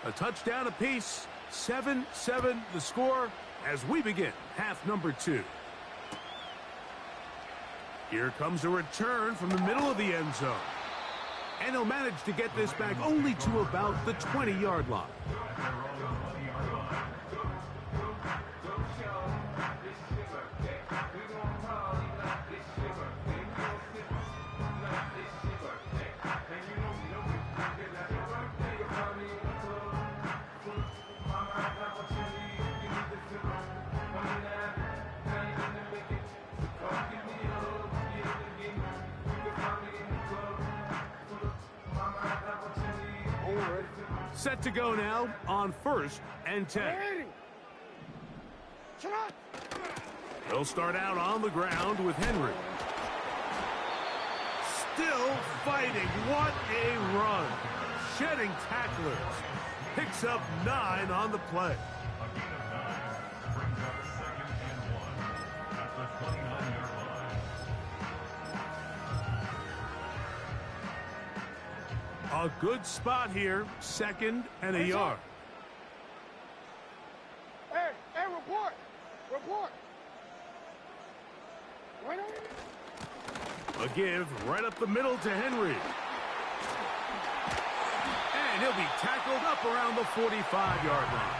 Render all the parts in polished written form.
A touchdown apiece. 7-7 the score as we begin half number 2. Here comes a return from the middle of the end zone. And he'll manage to get this back only to about the 20-yard line. Set to go now on 1st and 10. He'll start out on the ground with Henry. Still fighting. What a run. Shedding tacklers. Picks up 9 on the play. A good spot here, 2nd and a yard. Hey, report! A give right up the middle to Henry. And he'll be tackled up around the 45-yard line.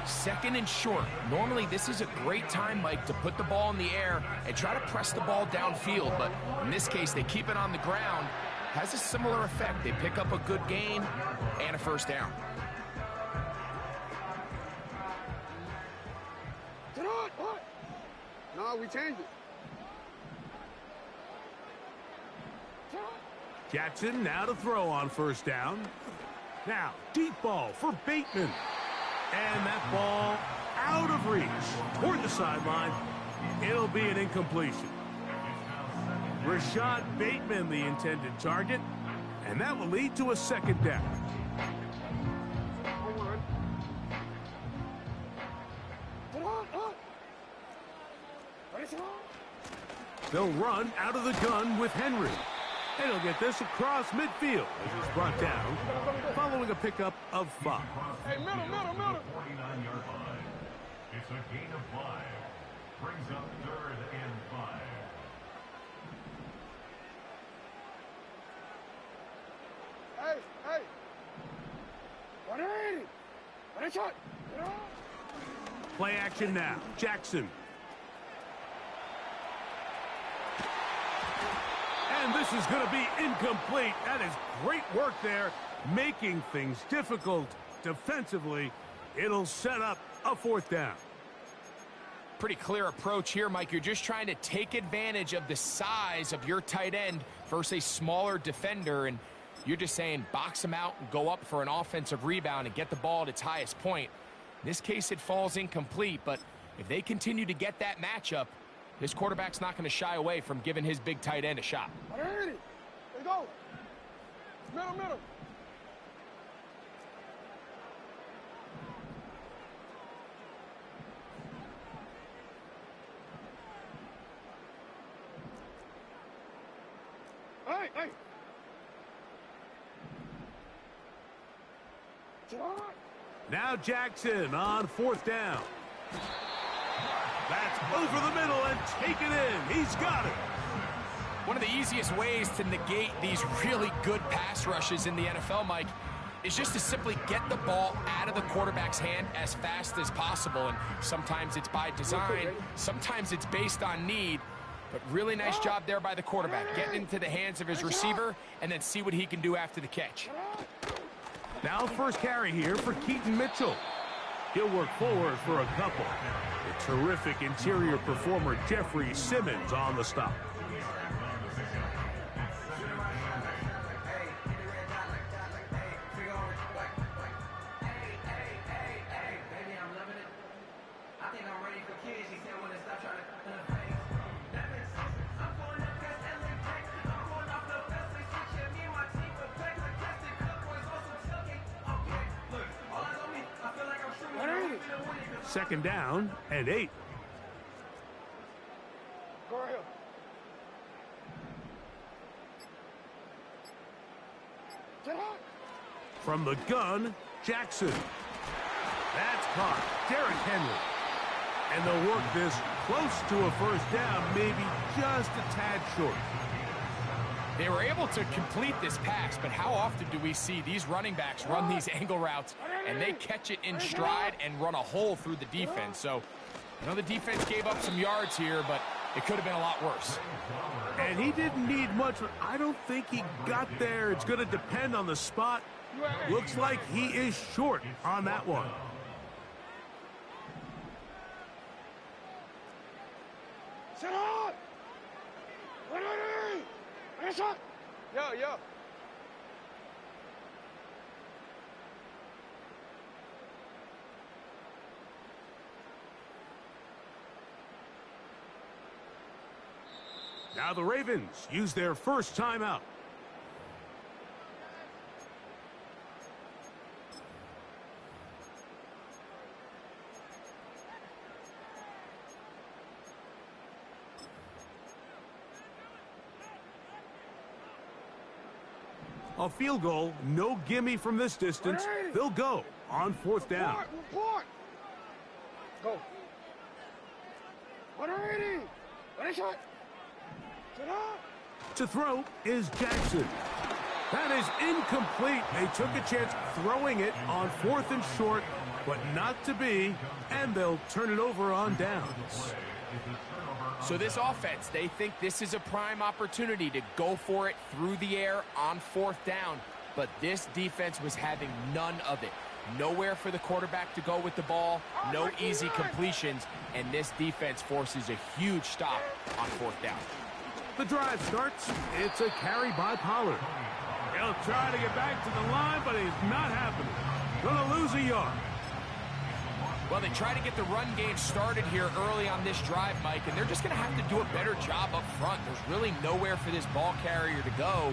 2nd and short. Normally, this is a great time, Mike, to put the ball in the air and try to press the ball downfield. But in this case, they keep it on the ground. Has a similar effect. They pick up a good gain and a 1st down. No, we changed it. Jackson now to throw on 1st down. Now, deep ball for Bateman. And that ball out of reach toward the sideline. It'll be an incompletion. Rashad Bateman, the intended target, and that will lead to a 2nd down. They'll run out of the gun with Henry. And he'll get this across midfield as it's brought down following a pickup of 5. Hey, middle. 49-yard line. It's a gain of 5. Brings up 3rd and 5. Hey. What a shot. Play action now. Jackson. And this is going to be incomplete. That is great work there, making things difficult defensively. It'll set up a 4th down. Pretty clear approach here, Mike. You're just trying to take advantage of the size of your tight end versus a smaller defender, and you're just saying box him out and go up for an offensive rebound and get the ball at its highest point. In this case, it falls incomplete, but if they continue to get that matchup, this quarterback's not going to shy away from giving his big tight end a shot. Let's go. Middle. Hey. Now Jackson on 4th down. That's over the middle and taken in. He's got it. One of the easiest ways to negate these really good pass rushes in the NFL, Mike, is just to simply get the ball out of the quarterback's hand as fast as possible. And sometimes it's by design, sometimes it's based on need. But really nice job there by the quarterback, getting into the hands of his receiver and then see what he can do after the catch. Now 1st carry here for Keaton Mitchell. He'll work forward for a couple. The terrific interior performer Jeffrey Simmons on the stop. Second down and 8. Go ahead. Sit up. From the gun, Jackson. That's caught. Derrick Henry. And they'll work this close to a first down, maybe just a tad short. They were able to complete this pass, but how often do we see these running backs run these angle routes and they catch it in stride and run a hole through the defense? So, I know the defense gave up some yards here, but it could have been a lot worse. And he didn't need much. I don't think he got there. It's going to depend on the spot. Looks like he is short on that one. Sit up. Yeah. Now the Ravens use their first timeout. A field goal, no gimme from this distance. They'll go on fourth down. Report. Go. 180. Ready, shot. Sit up. To throw is Jackson. That is incomplete. They took a chance throwing it on fourth and short, but not to be, and they'll turn it over on downs. So this offense, they think this is a prime opportunity to go for it through the air on fourth down, but this defense was having none of it. Nowhere for the quarterback to go with the ball, no easy completions, and this defense forces a huge stop on fourth down. The drive starts. It's a carry by Pollard. He'll try to get back to the line, but it's not happening. Gonna lose a yard. Well, they try to get the run game started here early on this drive, Mike, and they're just going to have to do a better job up front. There's really nowhere for this ball carrier to go.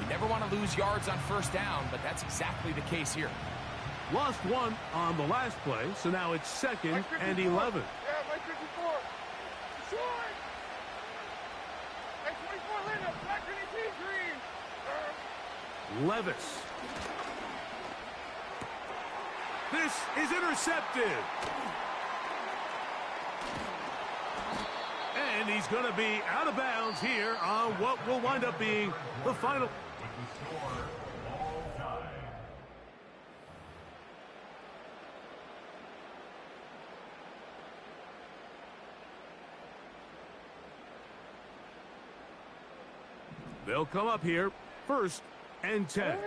You never want to lose yards on first down, but that's exactly the case here. Lost one on the last play, so now it's second and 11. Yeah, Mike 54. Short. Mike 24, Linda. Black green. Levis. This is intercepted. And he's going to be out of bounds here on what will wind up being the final. They'll come up here, first and 10.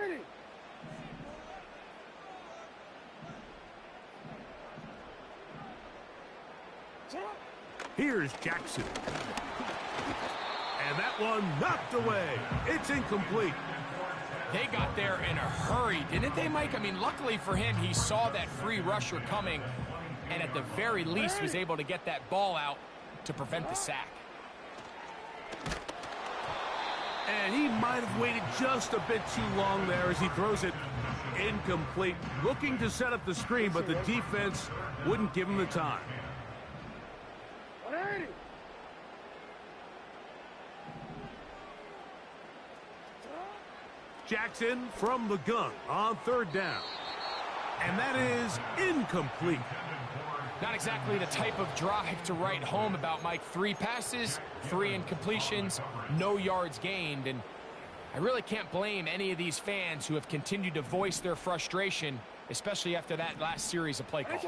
Here's Jackson. And that one knocked away. It's incomplete. They got there in a hurry, didn't they, Mike? I mean, luckily for him, he saw that free rusher coming and at the very least was able to get that ball out to prevent the sack. And he might have waited just a bit too long there as he throws it incomplete. Looking to set up the screen, but the defense wouldn't give him the time. 180. Jackson from the gun on third down. And that is incomplete. Not exactly the type of drive to write home about, Mike. 3 passes, 3 incompletions, no yards gained. And I really can't blame any of these fans who have continued to voice their frustration, especially after that last series of play calls.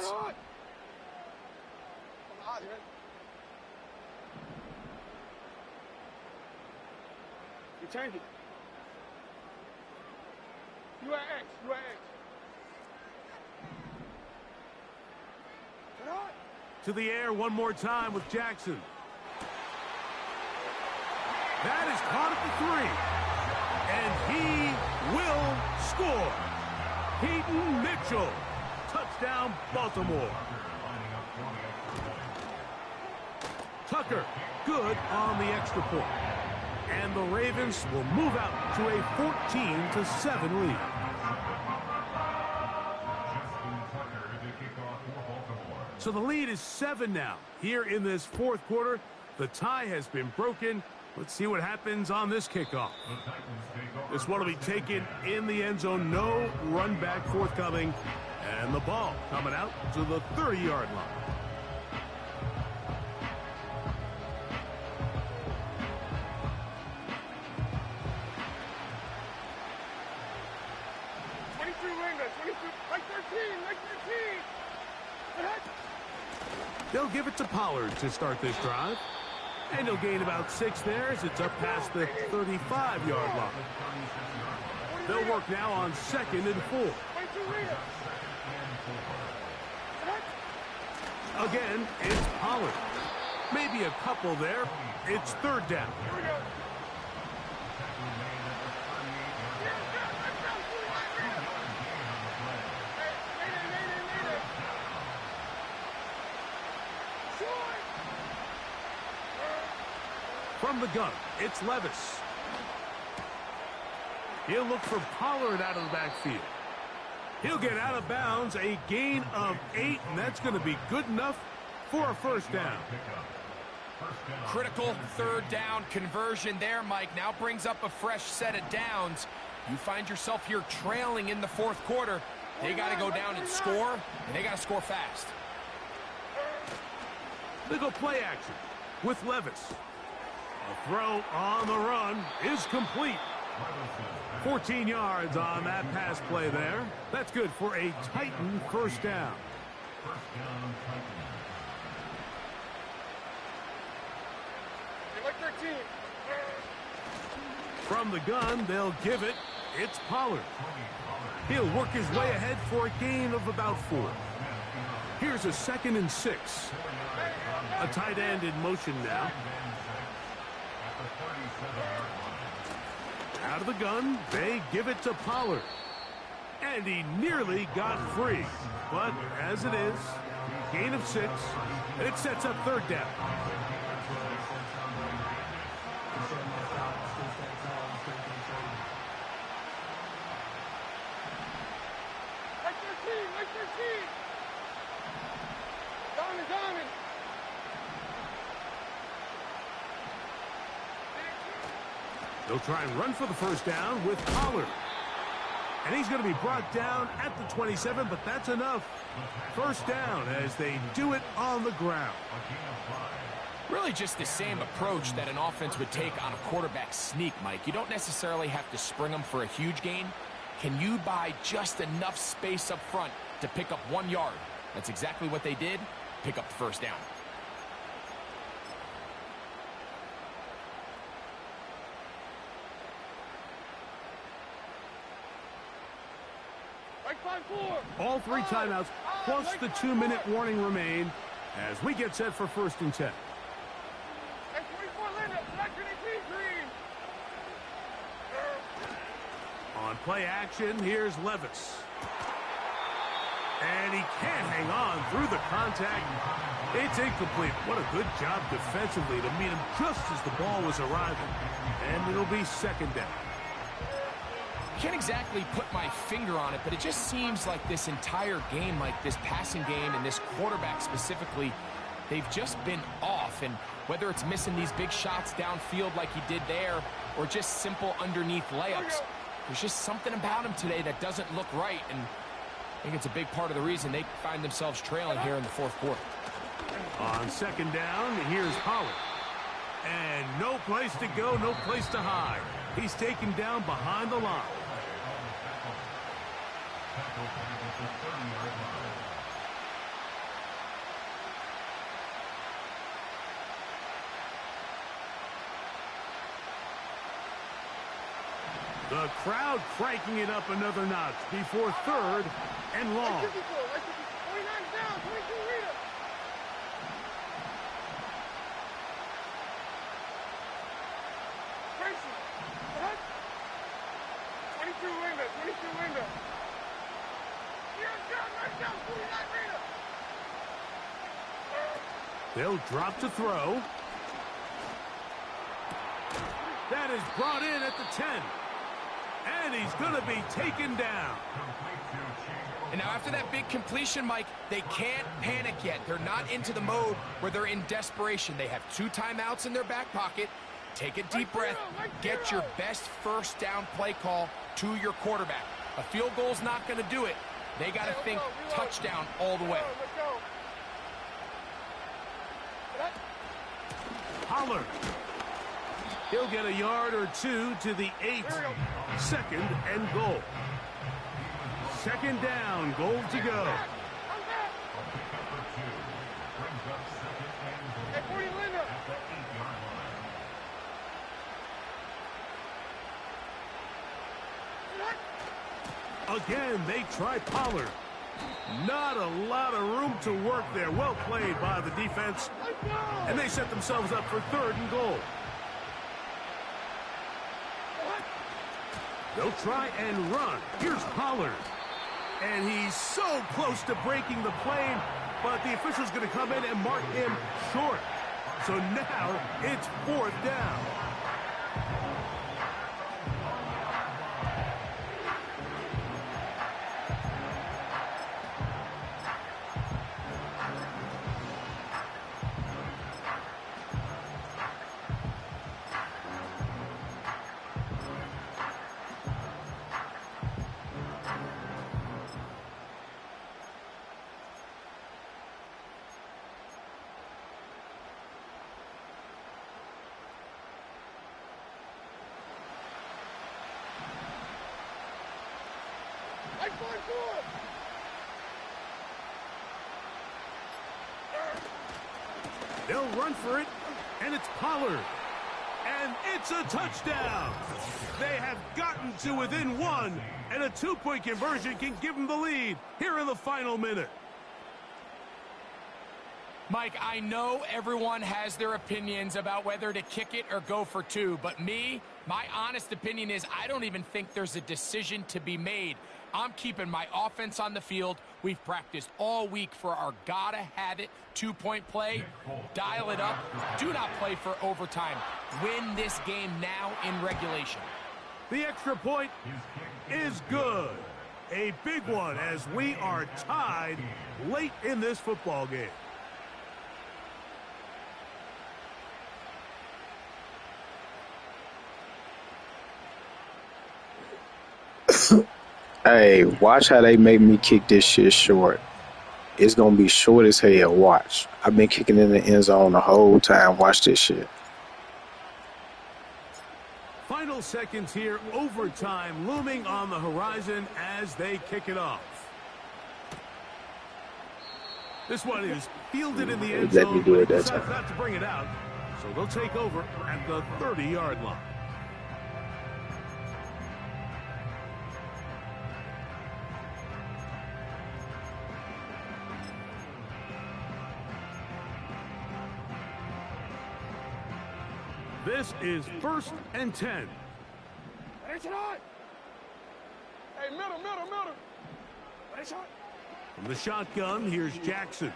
You change it. You at X. You at X. To the air one more time with Jackson. That is caught at the 3. And he will score. Peyton Mitchell. Touchdown, Baltimore. Tucker, good on the extra point. And the Ravens will move out to a 14-7 lead. So the lead is 7 now. Here in this fourth quarter, the tie has been broken. Let's see what happens on this kickoff. The Titans take over. This one will be taken in the end zone. No run back forthcoming. And the ball coming out to the 30-yard line. They'll give it to Pollard to start this drive. And he'll gain about 6 there as it's up past the 35-yard line. They'll work now on 2nd and 4. Again, it's Pollard. Maybe a couple there. It's 3rd down. From the gun, it's Levis. He'll look for Pollard out of the backfield. He'll get out of bounds, a gain of 8, and that's going to be good enough for a 1st down. Critical 3rd down conversion there, Mike. Now brings up a fresh set of downs. You find yourself here trailing in the 4th quarter. They got to go down and score, and they got to score fast. They go play action with Levis. A throw on the run is complete. 14 yards on that pass play there. That's good for a Titan 1st down. From the gun, they'll give it. It's Pollard. He'll work his way ahead for a gain of about 4. Here's a 2nd and 6. A tight end in motion now. Out of the gun, they give it to Pollard. And he nearly got free. But as it is, gain of 6, and it sets up 3rd down. They'll try and run for the 1st down with Pollard. And he's going to be brought down at the 27, but that's enough. 1st down as they do it on the ground. Really just the same approach that an offense would take on a quarterback sneak, Mike. You don't necessarily have to spring them for a huge gain. Can you buy just enough space up front to pick up 1 yard? That's exactly what they did. Pick up the 1st down. All 3 timeouts plus the 2-minute warning remain as we get set for 1st and 10. On play action, here's Levis. And he can't hang on through the contact. It's incomplete. What a good job defensively to meet him just as the ball was arriving. And it'll be 2nd down. Can't exactly put my finger on it, but it just seems like this entire game, like this passing game and this quarterback specifically, they've just been off. And whether it's missing these big shots downfield like he did there or just simple underneath layups, there's just something about him today that doesn't look right. And I think it's a big part of the reason they find themselves trailing here in the 4th quarter. On 2nd down, here's Pollard. And no place to go, no place to hide. He's taken down behind the line. The crowd cranking it up another notch before 3rd and long. They'll drop to throw. That is brought in at the 10. And he's going to be taken down. And now after that big completion, Mike, they can't panic yet. They're not into the mode where they're in desperation. They have 2 timeouts in their back pocket. take a deep breath, get your best first down play call to your quarterback. A field goal's not going to do it. They got to think touchdown all the way. Pollard. He'll get a yard or two to the 8. Second and goal. Second down, goal to go. Again, they try Pollard. Not a lot of room to work there. Well played by the defense. And they set themselves up for third and goal. They'll try and run. Here's Pollard. And he's so close to breaking the plane, but the official's going to come in and mark him short. So now it's fourth down. They'll run for it, and it's Pollard. And it's a touchdown. They have gotten to within one, and a two-point conversion can give them the lead here in the final minute. Mike, I know everyone has their opinions about whether to kick it or go for two, but my honest opinion is I don't even think there's a decision to be made. I'm keeping my offense on the field. We've practiced all week for our gotta-have-it two-point play. Dial it up. Do not play for overtime. Win this game now in regulation. The extra point is good. A big one as we are tied late in this football game. Hey, watch how they make me kick this shit short. It's gonna be short as hell. Watch. I've been kicking in the end zone the whole time. Watch this shit. Final seconds here, overtime looming on the horizon as they kick it off. This one is fielded in the end Let me zone, do but it he that decides time. not to bring it out. So they'll take over at the 30-yard line. This is 1st and 10. Hey, middle. From the shotgun, here's Jackson.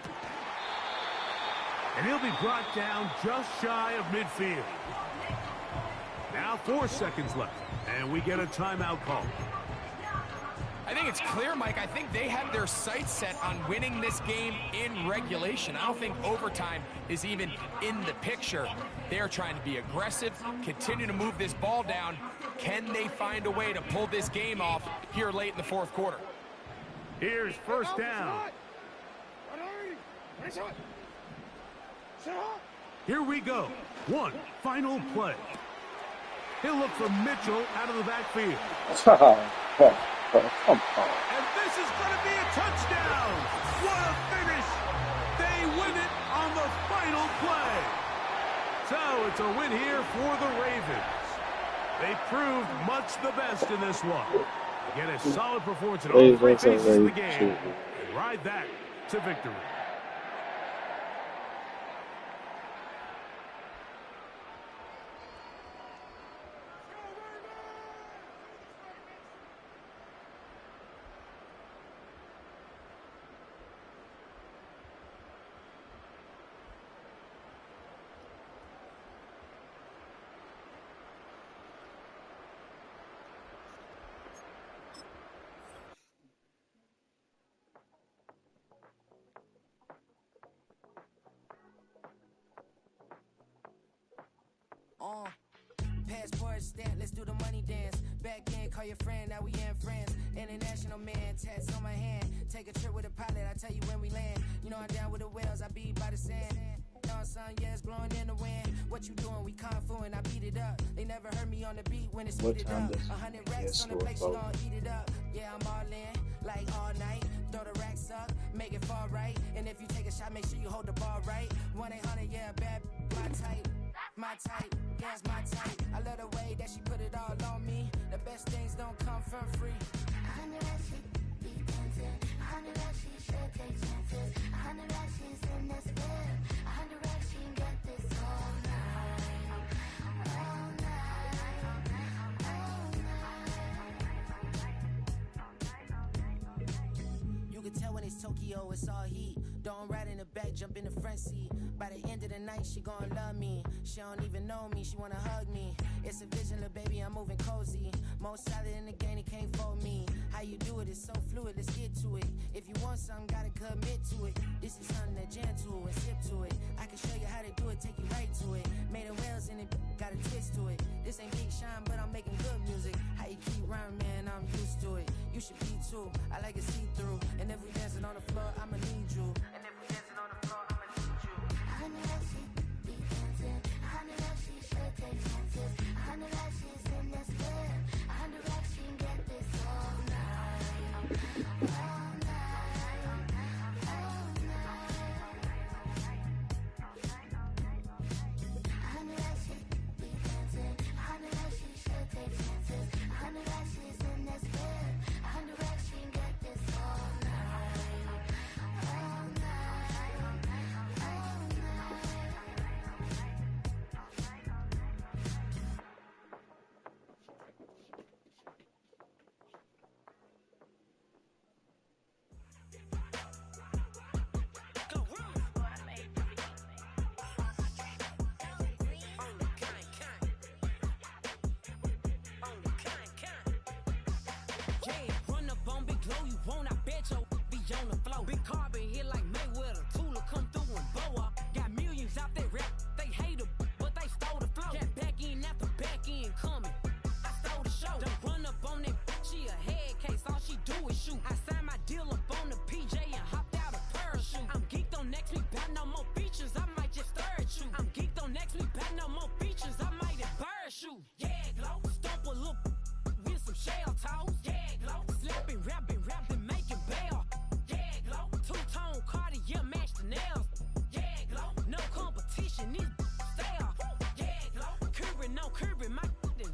And he'll be brought down just shy of midfield. Now 4 seconds left, and we get a timeout call. I think it's clear, Mike. I think they have their sights set on winning this game in regulation. I don't think overtime is even in the picture. They're trying to be aggressive, continue to move this ball down. Can they find a way to pull this game off here late in the fourth quarter? Here's first down. Here we go. One final play. He'll look for Mitchell out of the backfield. Come on. And this is going to be a touchdown. What a finish. They win it on the final play. So it's a win here for the Ravens. They proved much the best in this one. Get a solid performance in all three phases of the game and ride that to victory. stamp, let's do the money dance. Back in, call your friend, now we in France. International man, tats on my hand. Take a trip with a pilot, I tell you when we land. You know I'm down with the whales, I be by the sand. On sun, yeah, it's blowing in the wind. What you doing? We kung fu and I beat it up. They never heard me on the beat when it's What speeded time up. does 100 racks on the plate, she gon' eat it up. Yeah, I'm all in, like all night. Throw the racks up, make it fall right. And if you take a shot, make sure you hold the ball right. 1-800, yeah, bad, my type. My type, yeah, it's my type. I love the way that she put it all on me. The best things don't come from free. 100 racks, she be dancing. 100 racks, she should take chances. 100 racks, she's in this bed. 100 racks, she can get this all night. All night. All night. You can tell when it's Tokyo, it's all heat. Don't ride in the back, jump in the front seat. By the end of the night, she gon' love me. She don't even know me, she wanna hug me. It's a vision, little baby, I'm moving cozy. Most solid in the game, it can't fold me. How you do it, it's so fluid, let's get to it. If you want something, gotta commit to it. This is something that jam to and sip to it. I can show you how to do it, take you right to it. Made of whales in it, got a twist to it. This ain't Big Sean, but I'm making good music. How you keep rhyming, man, I'm used to it. You should be too, I like it see-through. And if we dancing on the floor, I'ma need you. And if we dancing on the floor, I'ma need you. 100 racks, she be dancing. 100 racks, she should take chances. 100 racks, she's in this bed. 100 racks, she can get this all night. All night. All night. 100 racks, she be dancing. 100 racks, she should take chances. 100 racks, she's in this bed. 100 racks, she can get this all night. All night. All night. Yeah, run up on Big Glow, you won't, I bet your be on the floor. Big Carbon hit like Mayweather, Tula come through and blow up. Got millions out there rap, they hate her, but they stole the flow. Got back in after back in coming, I stole the show. Don't run up on that, she a head case, all she do is shoot. I signed my deal up on the PJ and hopped out a parachute. I'm geeked on next week, back no more features, I might just stir at you. I'm geeked on next week, back no more features, I might embarrass you. Yeah, Glow, stomp a little with some shell toes. Yeah, Glow, slapping, rapping, making bail. Yeah, Glow, two-tone Cartier match the nails. Yeah, Glow, no competition, these stale. Yeah, Glow, curving, no curving, my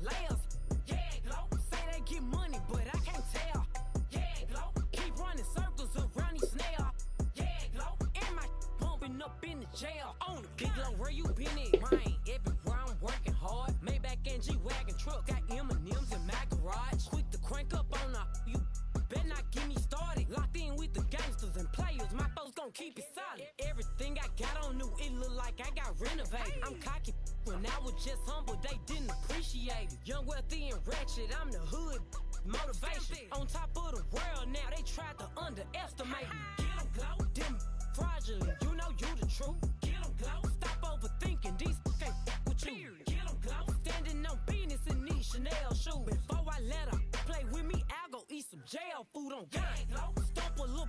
layers. Yeah, Glow, say they get money, but I can't tell. Yeah, Glow, keep running circles around these snails. Yeah, Glow, and my pumping up in the jail. On the Big Glow, where you been at? Rain, everywhere I'm working hard. Maybach and G-Wagon truck, got M&M's in my garage. Quick to crank up on her, you better not get me started. Locked in with the gangsters and players, my folks gon' keep it solid. Everything I got on new, it look like I got renovated. I'm cocky when I was just humble, they didn't appreciate it. Young, wealthy, and ratchet, I'm the hood motivation. On top of the world now, they tried to underestimate me. Get 'em, Glow, them fraudulent, you know you the truth. Get 'em, Glow, stop overthinking, these can't with you. Get 'em, Glow, standing on business in these Chanel shoes. Before I let her play with me, I'll go eat some jail food on God. Glow, stomp a little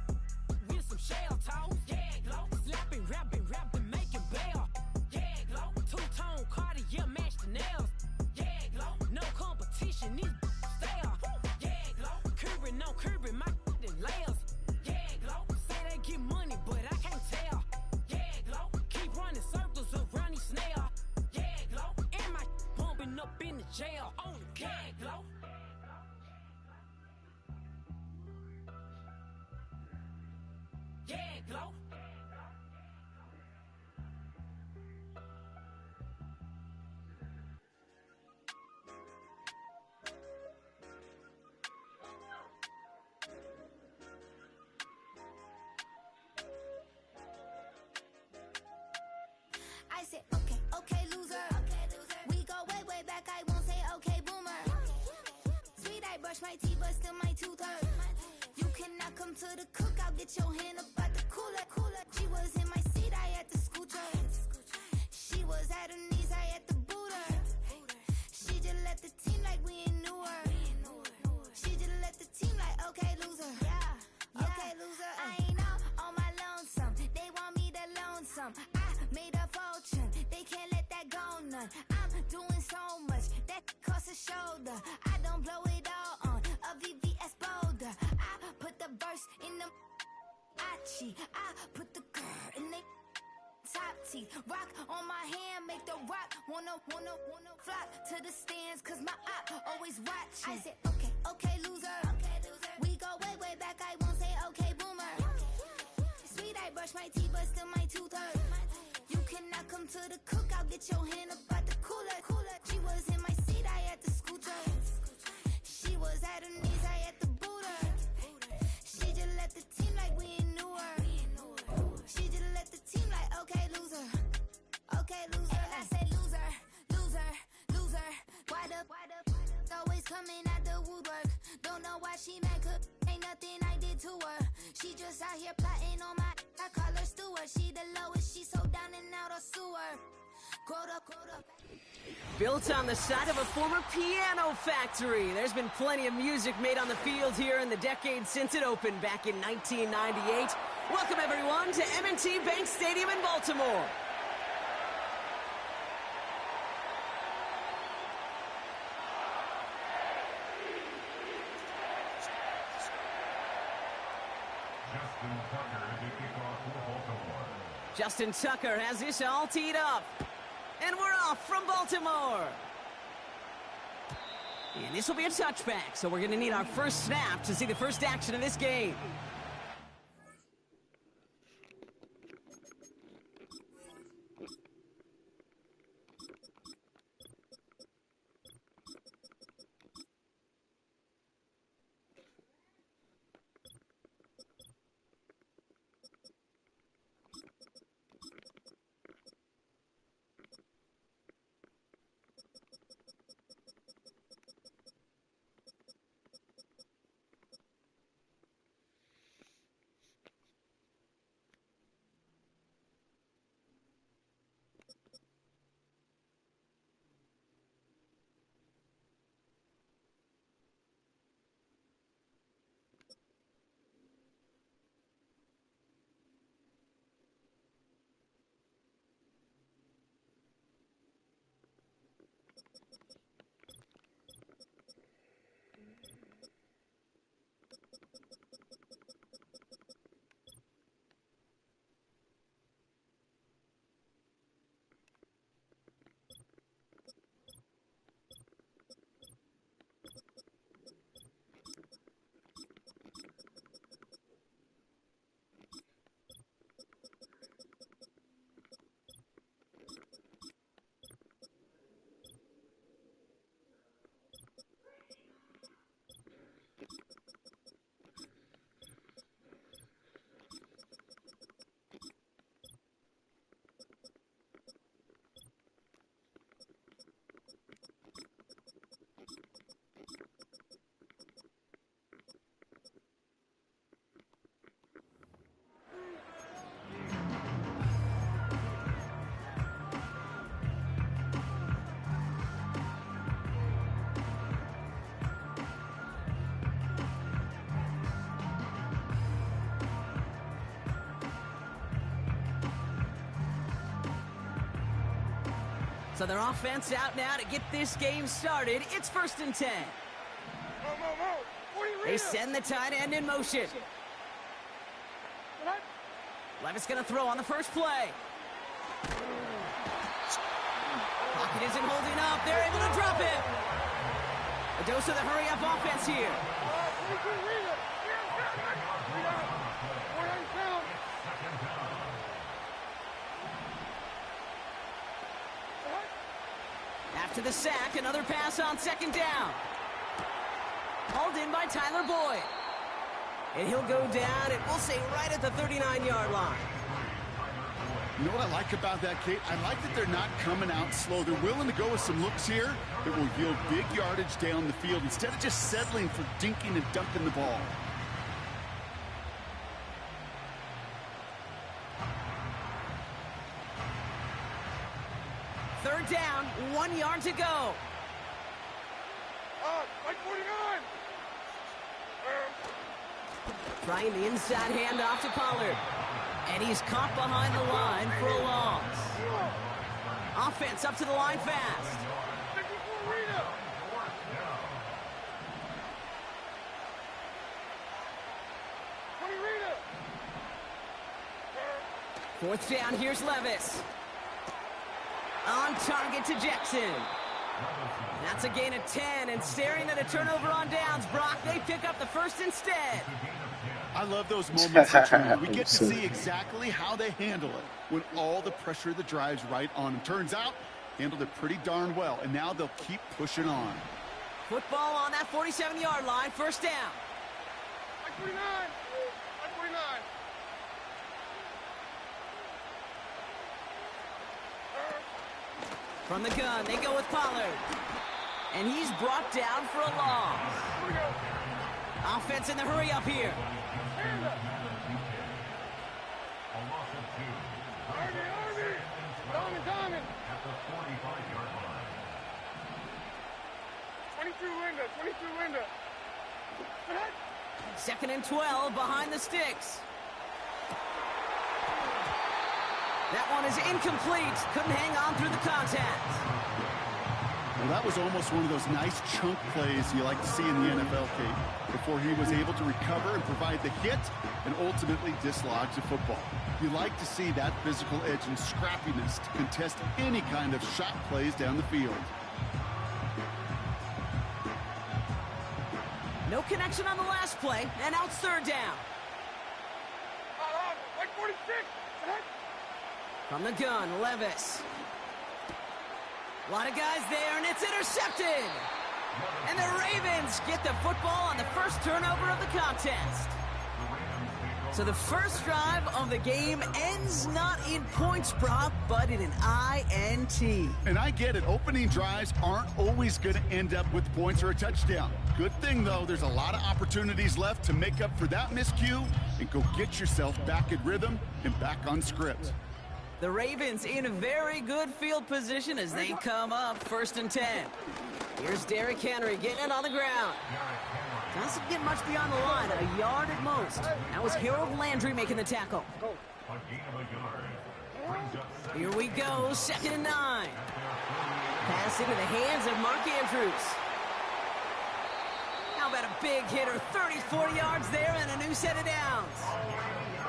with some shell toes. Yeah, Glow, slapping, rapping, making bail. Yeah, Glow, two-tone Cartier match the nails. Yeah, Glow, no competition, these stale. Yeah, Glow, curving, no curving, my layers. Yeah, Glow, say they get money, but I can't tell. Yeah, Glow, keep running circles around these snails. Yeah, Glow, and my pumping up in the jail. On the yeah, Glow. Yeah, Glow. I said, okay, loser. We go way back, I won't say okay, boomer. Sweet, I brush my teeth, but still my tooth hurt. You cannot come to the cookout, get your hand up at the cooler. She was in my seat, I had to scoot her. She was at her knees, I had to boot her. She just let the ain't knew her. She just let the team like, okay, loser. Okay, loser. I ain't out on my lonesome. They want me to loan some. I made a fortune. They can't let that go none. I'm doing so much that costs a shoulder. I don't blow it all on a VVS boulder. I put the verse in the Achi. I put the girl in the top teeth. Rock on my hand, make the rock wanna flock to the stands, cause my op always watching. I said, okay, loser. We go way back, I won't say okay, boomer. Sweet, I brush my teeth, but still my tooth hurt. You cannot come to the cookout, get your hand up out the cooler. She was in my seat, I had to scoot her. She was at her knees, I had to boot her. She just let the team like we ain't knew her. She just let the team like, okay, loser. Okay, loser. And I say loser. Why the always coming out the woodwork? Don't know why she mad, cause ain't nothing I did to her. She just out here plotting on my, I call her Stewart. She the lowest, she so down and out of sewer. Growed up. Built on the side of a former piano factory, there's been plenty of music made on the field here in the decade since it opened back in 1998. Welcome everyone to M&T Bank Stadium in Baltimore. Justin Tucker has this all teed up. And we're off from Baltimore. And this will be a touchback, so we're going to need our first snap to see the first action of this game. So their offense out now to get this game started. It's 1st and 10. They send the tight end in motion. Levis going to throw on the first play. Pocket isn't holding up. They're able to drop it. A dose of the hurry-up offense here. After the sack, another pass on 2nd down. Hauled in by Tyler Boyd. And he'll go down, and we'll say right at the 39-yard line. You know what I like about that, Kate? I like that they're not coming out slow. They're willing to go with some looks here that will yield big yardage down the field instead of just settling for dinking and dunking the ball. Third down, 1 yard to go. Like 49. Trying the inside handoff to Pollard. And he's caught behind the line for a loss. Offense up to the line fast. 54 Rita. Fourth down, here's Levis. On target to Jackson. That's a gain of 10, and staring at a turnover on downs, Brock, they pick up the first instead. I love those moments in training. We get to see exactly how they handle it when all the pressure that drives right on them. Turns out, handled it pretty darn well, and now they'll keep pushing on. Football on that 47-yard line, first down. Like 49. Like 49. From the gun, they go with Pollard. And he's brought down for a loss. Offense in the hurry up here. Diamond. At the 45-yard line. 22 Linda. 22 Linda. Second and 12 behind the sticks. That one is incomplete. Couldn't hang on through the contact. Well, that was almost one of those nice chunk plays you like to see in the NFL, Kate, before he was able to recover and provide the hit and ultimately dislodge the football. You like to see that physical edge and scrappiness to contest any kind of shot plays down the field. No connection on the last play, and now it's third down. Like 46. From the gun, Levis. A lot of guys there, and it's intercepted. And the Ravens get the football on the first turnover of the contest. So the first drive of the game ends not in points, Brock, but in an INT. And I get it. Opening drives aren't always going to end up with points or a touchdown. Good thing, though, there's a lot of opportunities left to make up for that miscue and go get yourself back in rhythm and back on script. The Ravens in a very good field position as they come up first and 10. Here's Derrick Henry getting it on the ground. Doesn't get much beyond the line, a yard at most. That was Harold Landry making the tackle. Here we go, second and 9. Pass into the hands of Mark Andrews. How about a big hitter, 30-40 yards there and a new set of downs.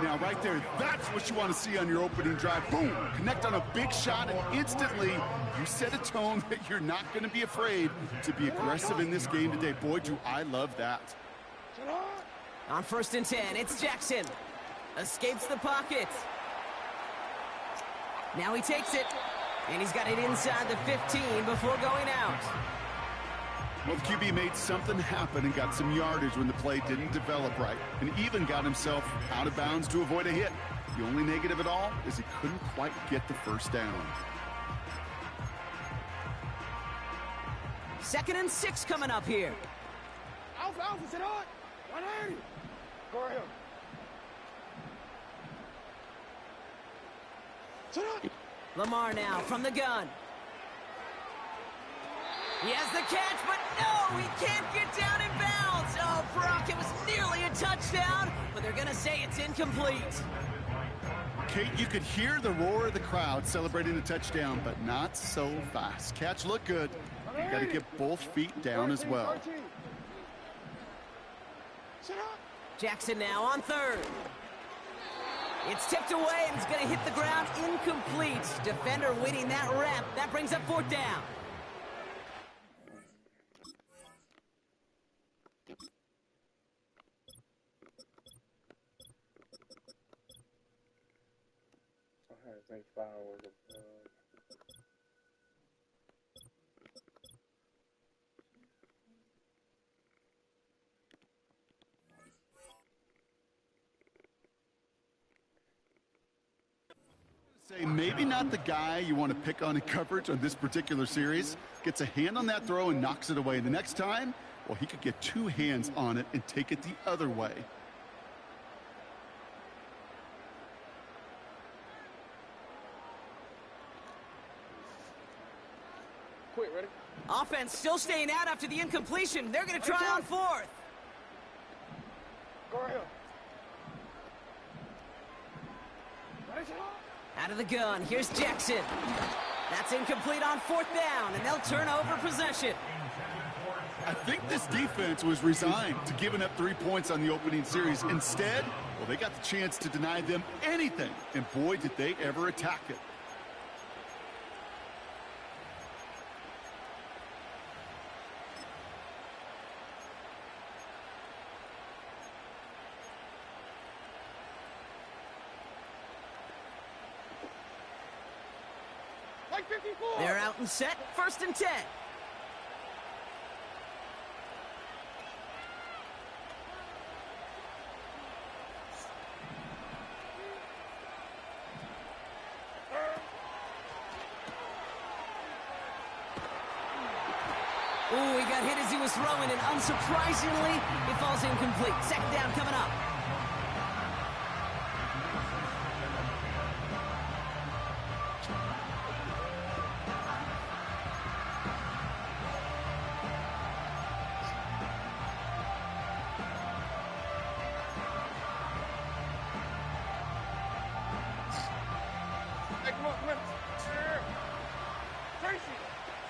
Now, right there, that's what you want to see on your opening drive. Boom! Connect on a big shot, and instantly you set a tone that you're not going to be afraid to be aggressive in this game today. Boy, do I love that. On first and 10, it's Jackson. Escapes the pocket. Now he takes it, and he's got it inside the 15 before going out. Well, the QB made something happen and got some yardage when the play didn't develop right, and even got himself out of bounds to avoid a hit. The only negative at all is he couldn't quite get the first down. Second and 6 coming up here. Alpha, sit on. 180. Go ahead. Sit on. Lamar now from the gun. He has the catch, but no, he can't get down in bounds. Oh, Brock, it was nearly a touchdown, but they're going to say it's incomplete. Kate, you could hear the roar of the crowd celebrating the touchdown, but not so fast. Catch looked good. You got to get both feet down as well. Jackson now on third. It's tipped away, and it's going to hit the ground incomplete. Defender winning that rep. That brings up fourth down. Say maybe not the guy you want to pick on in coverage on this particular series. Gets a hand on that throw and knocks it away. The next time, well, he could get two hands on it and take it the other way. Quick, ready? Offense still staying out after the incompletion. They're going to try on fourth. Go right here. Ready, set up. Out of the gun, here's Jackson. That's incomplete on fourth down, and they'll turn over possession. I think this defense was resigned to giving up 3 points on the opening series. Instead, well, they got the chance to deny them anything, and boy, did they ever attack it. Like 54. They're out and set, 1st and 10. Ooh, he got hit as he was throwing, and unsurprisingly, it falls incomplete. 2nd down coming up. Hey, come on, come on. Tracy,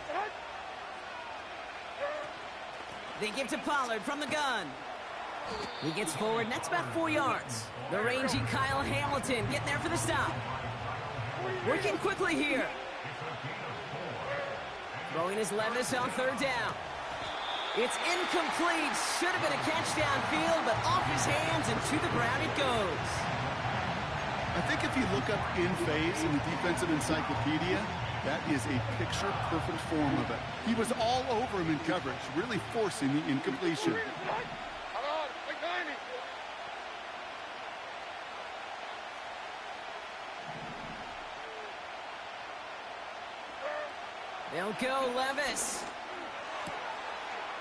set up. They give to Pollard from the gun. He gets forward, and that's about 4 yards. The rangy Kyle Hamilton getting there for the stop. Working quickly here. Throwing his Levis on 3rd down. It's incomplete. Should have been a catch downfield, but off his hands and to the ground it goes. I think if you look up in phase in the defensive encyclopedia, that is a picture-perfect form of it. He was all over him in coverage, really forcing the incompletion. Come on, like 90. They'll go Levis.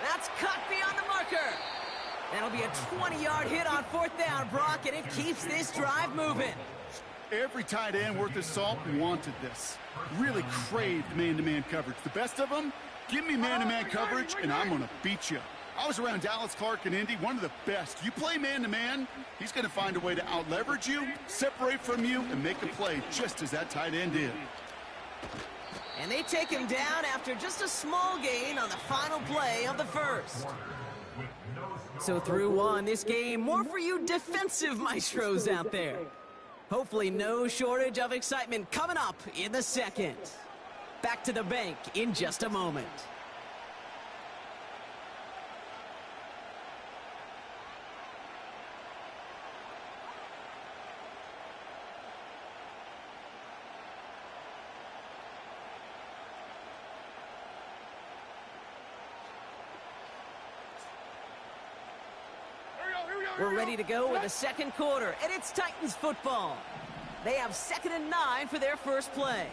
That's cut beyond the marker. That'll be a 20-yard hit on 4th down, Brock, and it keeps this drive moving. Every tight end worth his salt wanted this. Really craved man-to-man coverage. The best of them, give me man-to-man coverage, and I'm going to beat you. I was around Dallas Clark and Indy, one of the best. You play man-to-man, he's going to find a way to out-leverage you, separate from you, and make a play just as that tight end did. And they take him down after just a small gain on the final play of the first. So through one, this game, more for you defensive maestros out there. Hopefully no shortage of excitement coming up in the second. Back to the bank in just a moment. We're ready to go with the second quarter, and it's Titans football. They have 2nd and 9 for their first play.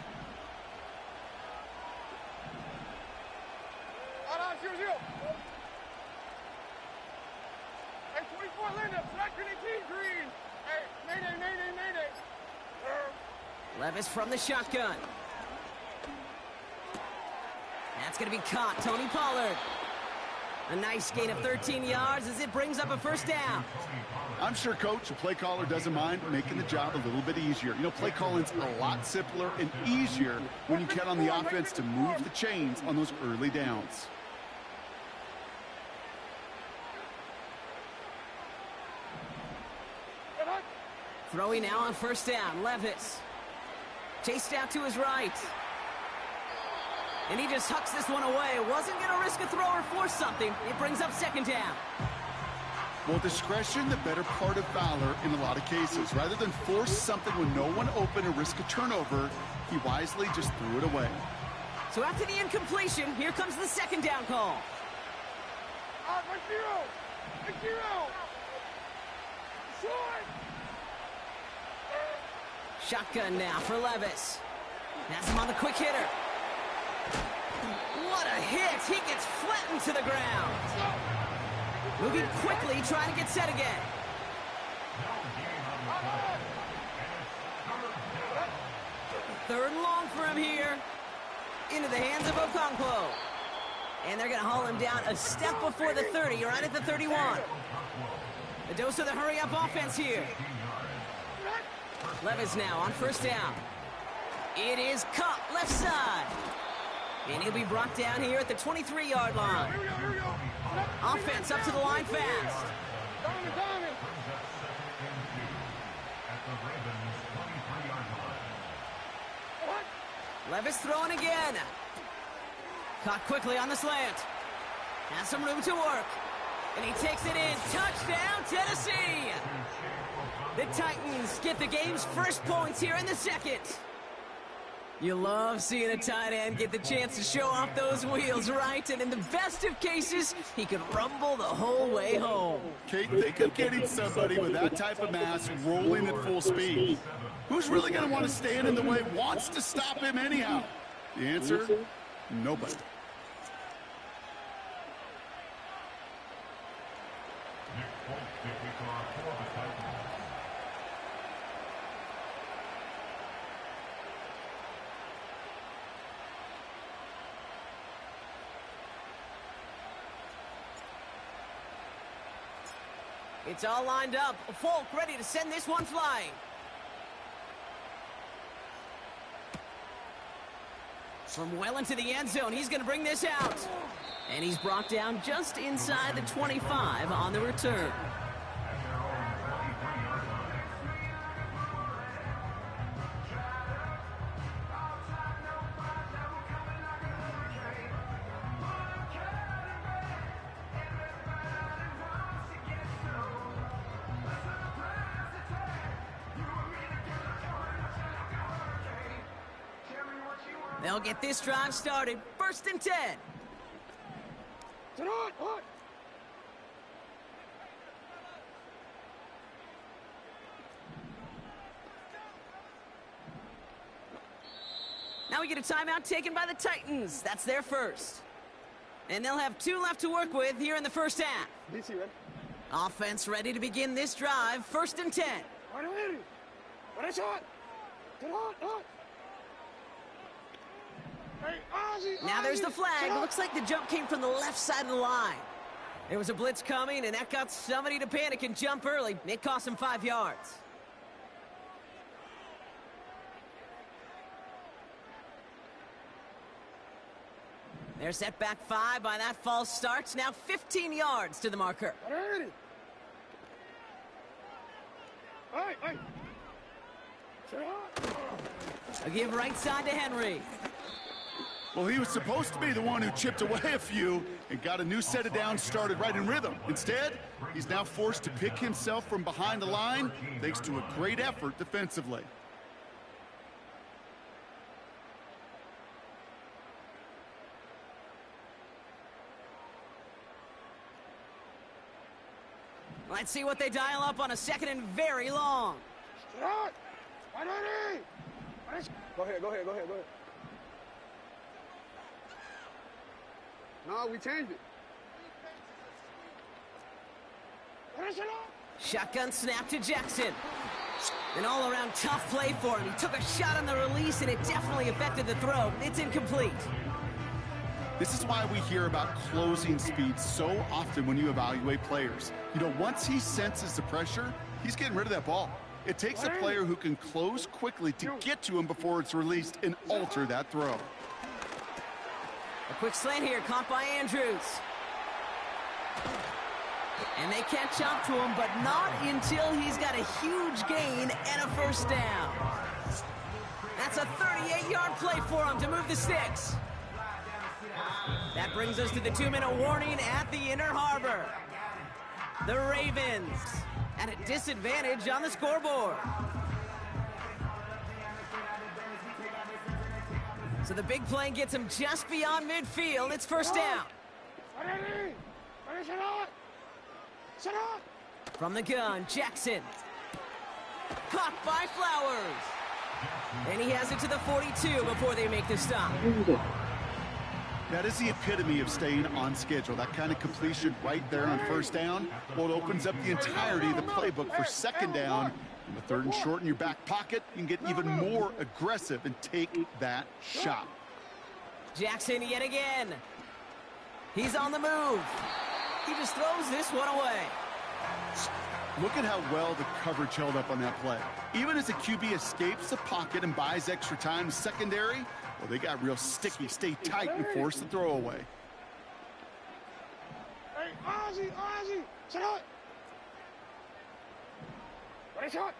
Hey, 24 Linda, second and 10 green. Hey, mayday. Levis from the shotgun. That's going to be caught. Tony Pollard. A nice gain of 13 yards as it brings up a 1st down. I'm sure, Coach, a play caller doesn't mind making the job a little bit easier. You know, play calling's a lot simpler and easier when you count on the offense to move the chains on those early downs. Throwing now on 1st down, Levis. Chased out to his right. And he just hucks this one away. Wasn't going to risk a throw or force something. It brings up 2nd down. Well, discretion, the better part of valor in a lot of cases. Rather than force something when no one open and risk a turnover, he wisely just threw it away. So after the incompletion, here comes the 2nd down call. Shotgun now for Levis. That's him on the quick hitter. What a hit! He gets flattened to the ground. Moving quickly, trying to get set again. Third and long for him here. into the hands of Okonkwo. And they're going to haul him down a step before the 30, right at the 31. A dose of the hurry-up offense here. Levis now on first down. It is caught left side. And he'll be brought down here at the 23-yard line. Offense up to the line fast. Levis throwing again. Caught quickly on the slant. Has some room to work. And he takes it in. Touchdown, Tennessee! The Titans get the game's first points here in the second. You love seeing a tight end get the chance to show off those wheels, right? And in the best of cases, he could rumble the whole way home. Kate, think of getting somebody with that type of mass rolling at full speed. Who's really going to want to stand in the way, wants to stop him anyhow? The answer, nobody. It's all lined up. Folk ready to send this one flying. From well into the end zone, he's going to bring this out. And he's brought down just inside the 25 on the return. They'll get this drive started. First and 10. Now we get a timeout taken by the Titans. That's their first. And they'll have 2 left to work with here in the first half. Offense ready to begin this drive. First and 10. Now there's the flag. Looks like the jump came from the left side of the line. There was a blitz coming, and that got somebody to panic and jump early. It cost him 5 yards. They're set back 5 by that false start. Now 15 yards to the marker. A give right side to Henry. Well, he was supposed to be the one who chipped away a few and got a new set of downs started right in rhythm. Instead, he's now forced to pick himself from behind the line thanks to a great effort defensively. Let's see what they dial up on a second and very long. Go ahead. No, we changed it. Shotgun snap to Jackson. An all-around tough play for him. He took a shot on the release, and it definitely affected the throw. It's incomplete. This is why we hear about closing speed so often when you evaluate players. You know, once he senses the pressure, he's getting rid of that ball. It takes a player who can close quickly to get to him before it's released and alter that throw. A quick slant here, caught by Andrews. And they catch up to him, but not until he's got a huge gain and a first down. That's a 38-yard play for him to move the sticks. That brings us to the 2-minute warning at the Inner Harbor. The Ravens at a disadvantage on the scoreboard. So the big play gets him just beyond midfield. It's first down. From the gun, Jackson. Caught by Flowers. And he has it to the 42 before they make the stop. That is the epitome of staying on schedule. That kind of completion right there on first down. Well, it opens up the entirety of the playbook for second down. In the third and short in your back pocket, you can get even more aggressive and take that shot. Jackson yet again. He's on the move. He just throws this one away. Look at how well the coverage held up on that play. Even as the QB escapes the pocket and buys extra time, secondary, well, they got real sticky. Stay tight and force the throw away. Hey, Ozzie, sit up. Ready, shot.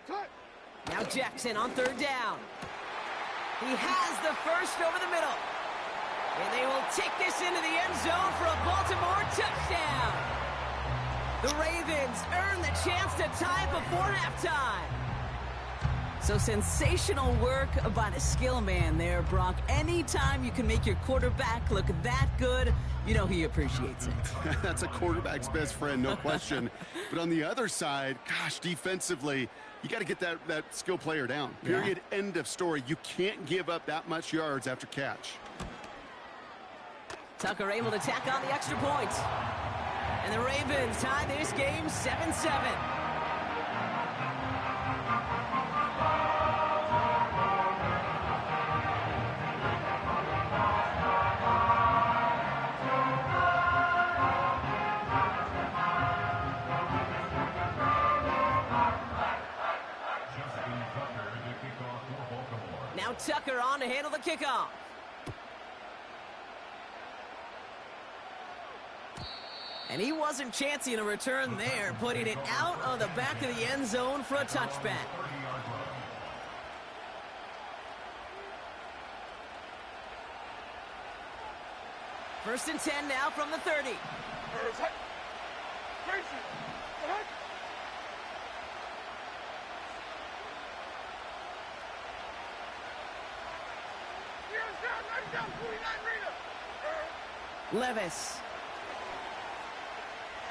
Cut. Now Jackson on third down. He has the first over the middle. And they will take this into the end zone for a Baltimore touchdown. The Ravens earn the chance to tie before halftime. So sensational work by the skill man there, Brock. Anytime you can make your quarterback look that good, you know he appreciates it. That's a quarterback's best friend, no question. But on the other side, gosh, defensively, you got to get that skill player down. Period, end of story. You can't give up that much yards after catch. Tucker able to tack on the extra point. And the Ravens tie this game 7-7. Now Tucker on to handle the kickoff. And he wasn't chancing a return there, putting it out of the back of the end zone for a touchback. First and 10 now from the 30. Levis.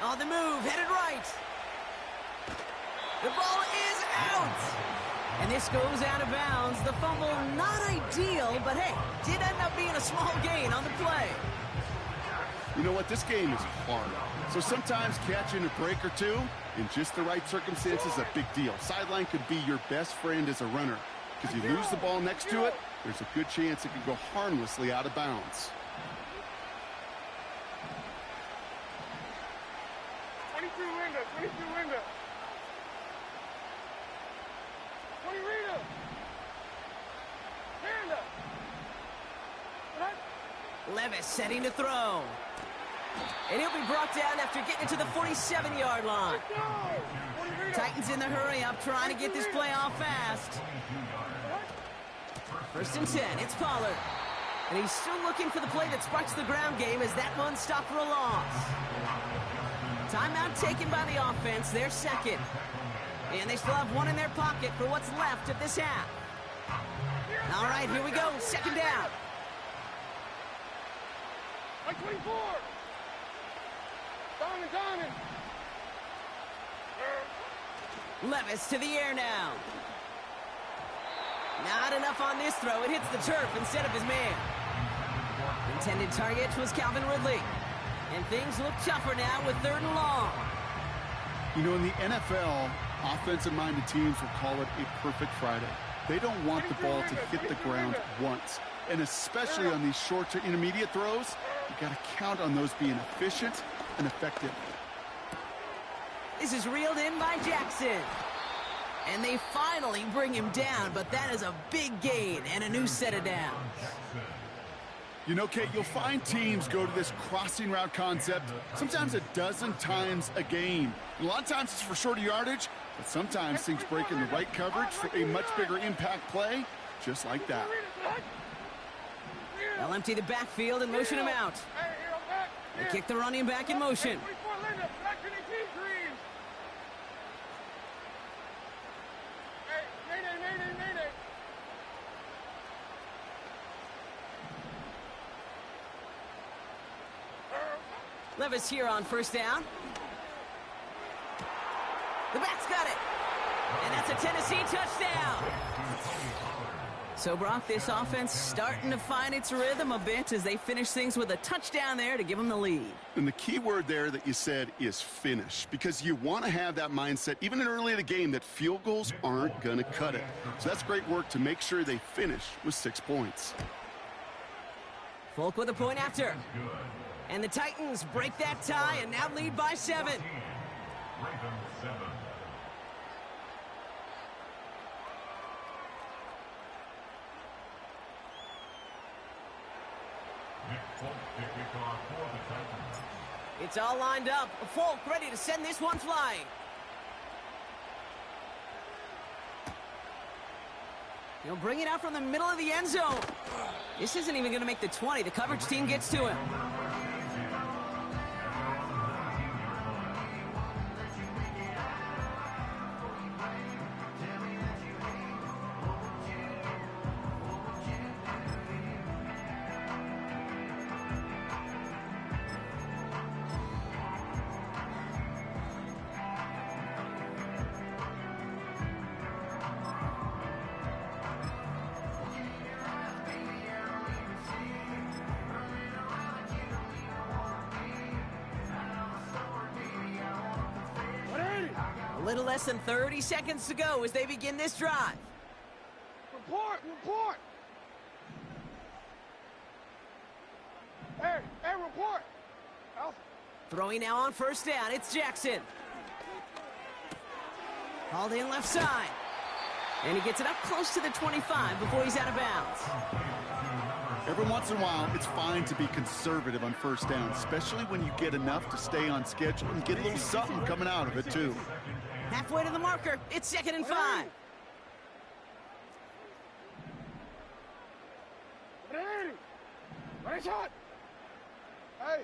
On the move, headed right. The ball is out. And this goes out of bounds. The fumble, not ideal, but hey, did end up being a small gain on the play. You know what? This game is hard. So sometimes catching a break or two in just the right circumstances is a big deal. Sideline could be your best friend as a runner. Because you lose the ball next to it, there's a good chance it could go harmlessly out of bounds. 22 Linda. 20 Rita. Miranda. Levis setting to throw. And he'll be brought down after getting it to the 47-yard line. Titans in the hurry up, trying to get this play off fast. First and 10, it's Pollard. And he's still looking for the play that sparks the ground game as that one stopped for a loss. Timeout taken by the offense, their second. And they still have one in their pocket for what's left of this half. All right, here we go, second down. 24. Diamond. Levis to the air now. Not enough on this throw. It hits the turf instead of his man. Intended target was Calvin Ridley. And things look tougher now with third and long. You know, in the NFL, offensive-minded teams will call it a perfect Friday. They don't want the ball to hit the ground once. And especially on these short to intermediate throws, you got to count on those being efficient and effective. This is reeled in by Jackson. And they finally bring him down, but that is a big gain and a new set of downs. You know, Kate, you'll find teams go to this crossing route concept sometimes a dozen times a game. And a lot of times it's for shorter yardage, but sometimes things break in the right coverage for a much bigger impact play, just like that. They'll empty the backfield and motion him out. They kick the running back in motion. Levis here on first down. The back's got it. And that's a Tennessee touchdown. So, Brock, this offense starting to find its rhythm a bit as they finish things with a touchdown there to give them the lead. And the key word there that you said is finish, because you want to have that mindset, even in early in the game, that field goals aren't going to cut it. So that's great work to make sure they finish with 6 points. Folk with a point after. And the Titans break that tie and now lead by 7. Ravens 7. Nick Folk to kick off for the Titans. It's all lined up. Folk ready to send this one flying. He'll bring it out from the middle of the end zone. This isn't even going to make the 20. The coverage team gets to him. A little less than 30 seconds to go as they begin this drive. Report! Report! Hey, report! Alpha. Throwing now on first down, it's Jackson. Hauled in left side. And he gets it up close to the 25 before he's out of bounds. Every once in a while, it's fine to be conservative on first down, especially when you get enough to stay on schedule and get a little something coming out of it, too. Halfway to the marker, it's 2nd and 5. Ready, shot! Hey!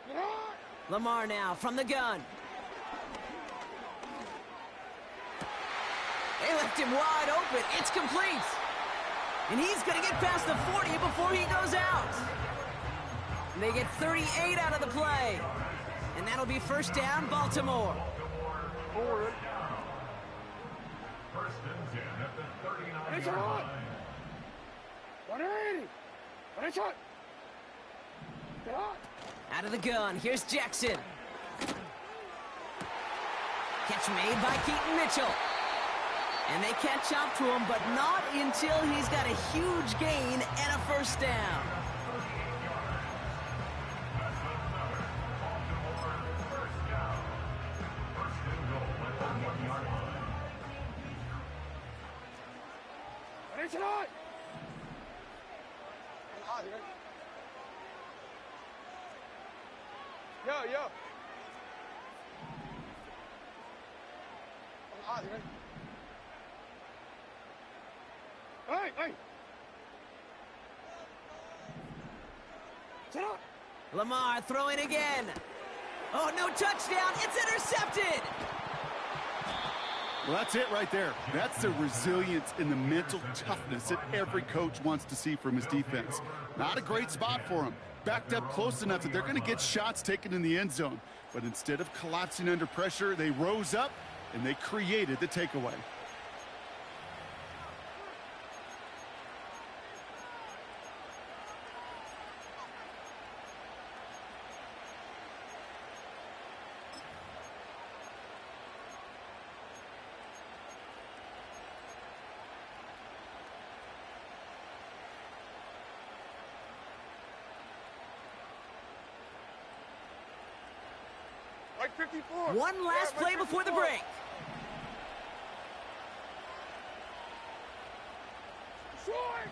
Get hot! Lamar now from the gun. They left him wide open. It's complete. And he's going to get past the 40 before he goes out. And they get 38 out of the play. And that'll be first down, Baltimore. Forward. First and 10 at the 39-yard Ready, shot! line. 180! Ready, shot! Get hot! Out of the gun, here's Jackson. Catch made by Keaton Mitchell. And they catch up to him, but not until he's got a huge gain and a first down. Ready, shot! Hot here. Yo. Hot here. Hey! Sit up! Lamar throwing again. Oh, no touchdown. It's intercepted. Well, that's it right there. That's the resilience and the mental toughness that every coach wants to see from his defense. Not a great spot for him. Backed up close enough that they're going to get shots taken in the end zone. But instead of collapsing under pressure, they rose up and they created the takeaway. Like 54. One last Yeah, play like before the 54. break. Short!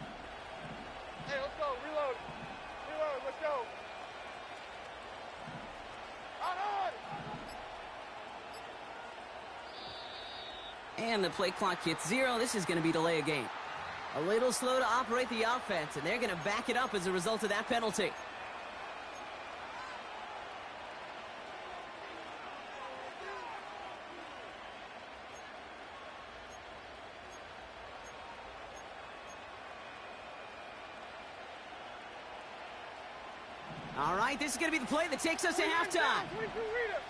Hey, let's go. Reload. Let's go. On! And the play clock hits 0. This is going to be delay a game. A little slow to operate the offense, and they're going to back it up as a result of that penalty. All right, this is going to be the play that takes us to halftime. 22 Rita.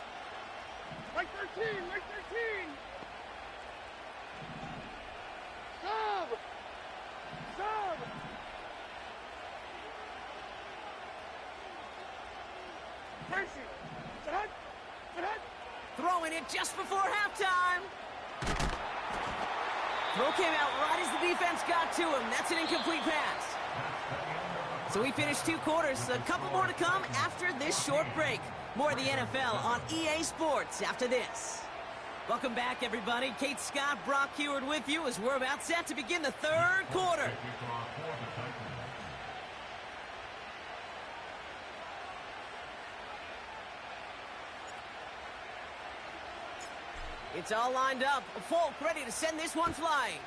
Like 13. Sub. Throwing it just before halftime. Throw came out right as the defense got to him. That's an incomplete pass. So we finished 2 quarters. A couple more to come after this short break. More of the NFL on EA Sports after this. Welcome back, everybody. Kate Scott, Brock Heward with you as we're about set to begin the 3rd quarter. It's all lined up. Folk ready to send this one flying.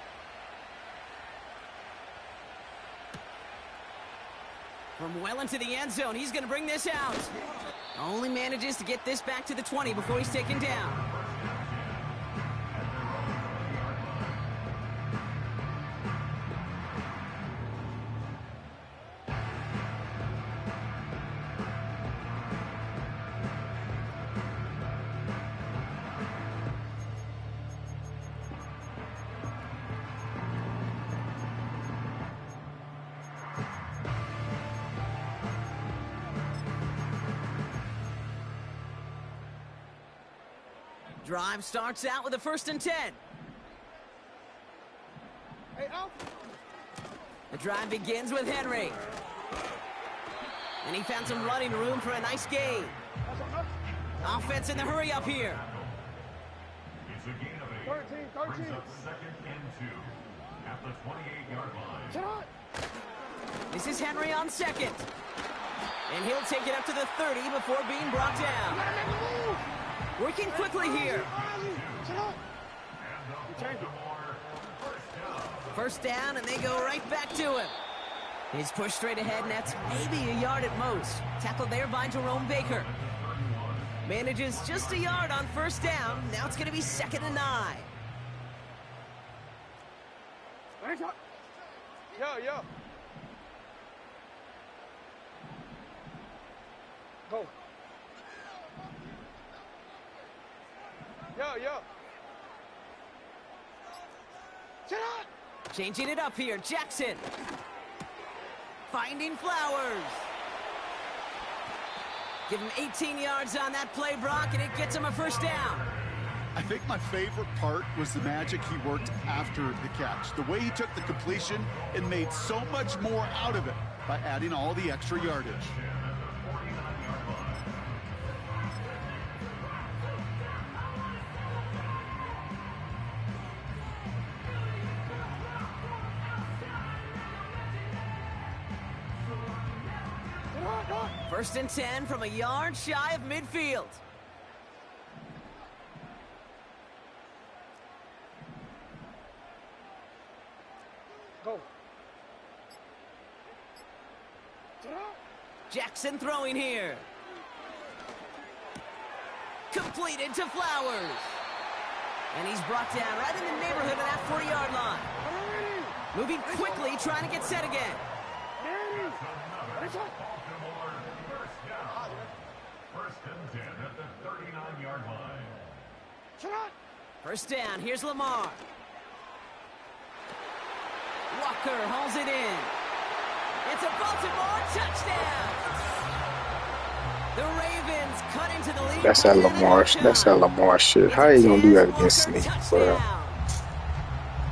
From well into the end zone, he's going to bring this out. Only manages to get this back to the 20 before he's taken down. Drive starts out with a 1st and 10. Hey, Alf. The drive begins with Henry. And he found some running room for a nice gain. Offense in the hurry up here. It's a gain of 8. 13. Brings up 2nd and 2 at the 28-yard line. Sit on. This is Henry on 2nd. And he'll take it up to the 30 before being brought down. Working quickly here. First down, and they go right back to him. He's pushed straight ahead, and that's maybe a yard at most. Tackled there by Jerome Baker. Manages just a yard on 1st down. Now it's going to be 2nd and 9. Yo. Go. Yo. Sit on. Changing it up here, Jackson. Finding Flowers. Give him 18 yards on that play, Brock, and it gets him a 1st down. I think my favorite part was the magic he worked after the catch. The way he took the completion and made so much more out of it by adding all the extra yardage. First and 10 from a yard shy of midfield. Go. Jackson throwing here. Completed to Flowers. And he's brought down right in the neighborhood of that 40-yard line. Moving quickly, trying to get set again. First and 10 at the 39-yard line. First down, here's Lamar. Walker holds it in. It's a Baltimore touchdown. The Ravens cut into the lead. That's that Lamar shit. How you gonna do that against Sneak, bro?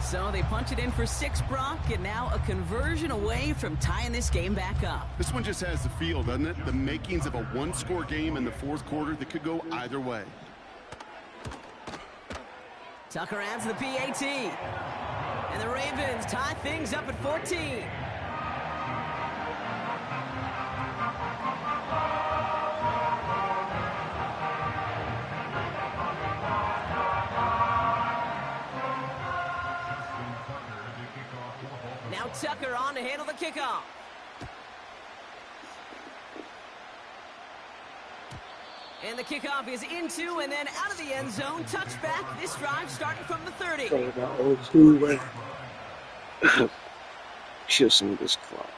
So they punch it in for 6, Brock, and now a conversion away from tying this game back up. This one just has the feel, doesn't it? The makings of a 1-score game in the 4th quarter that could go either way. Tucker adds the PAT. And the Ravens tie things up at 14. Now Tucker on to handle the kickoff. And the kickoff is into and then out of the end zone. Touchback. This drive starting from the 30. She'll see this clock.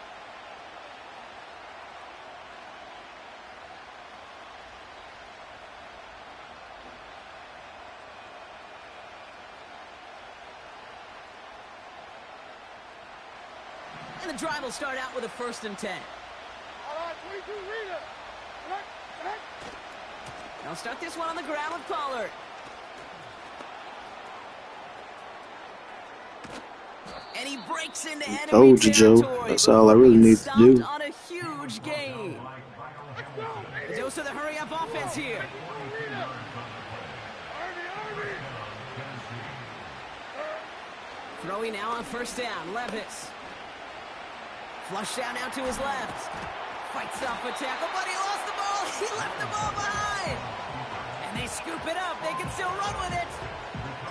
And the drive will start out with a 1st and 10. All right, 22, read it. They'll start this one on the ground with Pollard. And he breaks into enemy Told you, Joe. territory. That's all I really need to do. On a huge gain. The dose of the hurry-up offense here. Throwing now on first down. Levis. Flush down out to his left. Fights off a tackle, but he lost the ball. He left the ball behind. And they scoop it up. They can still run with it.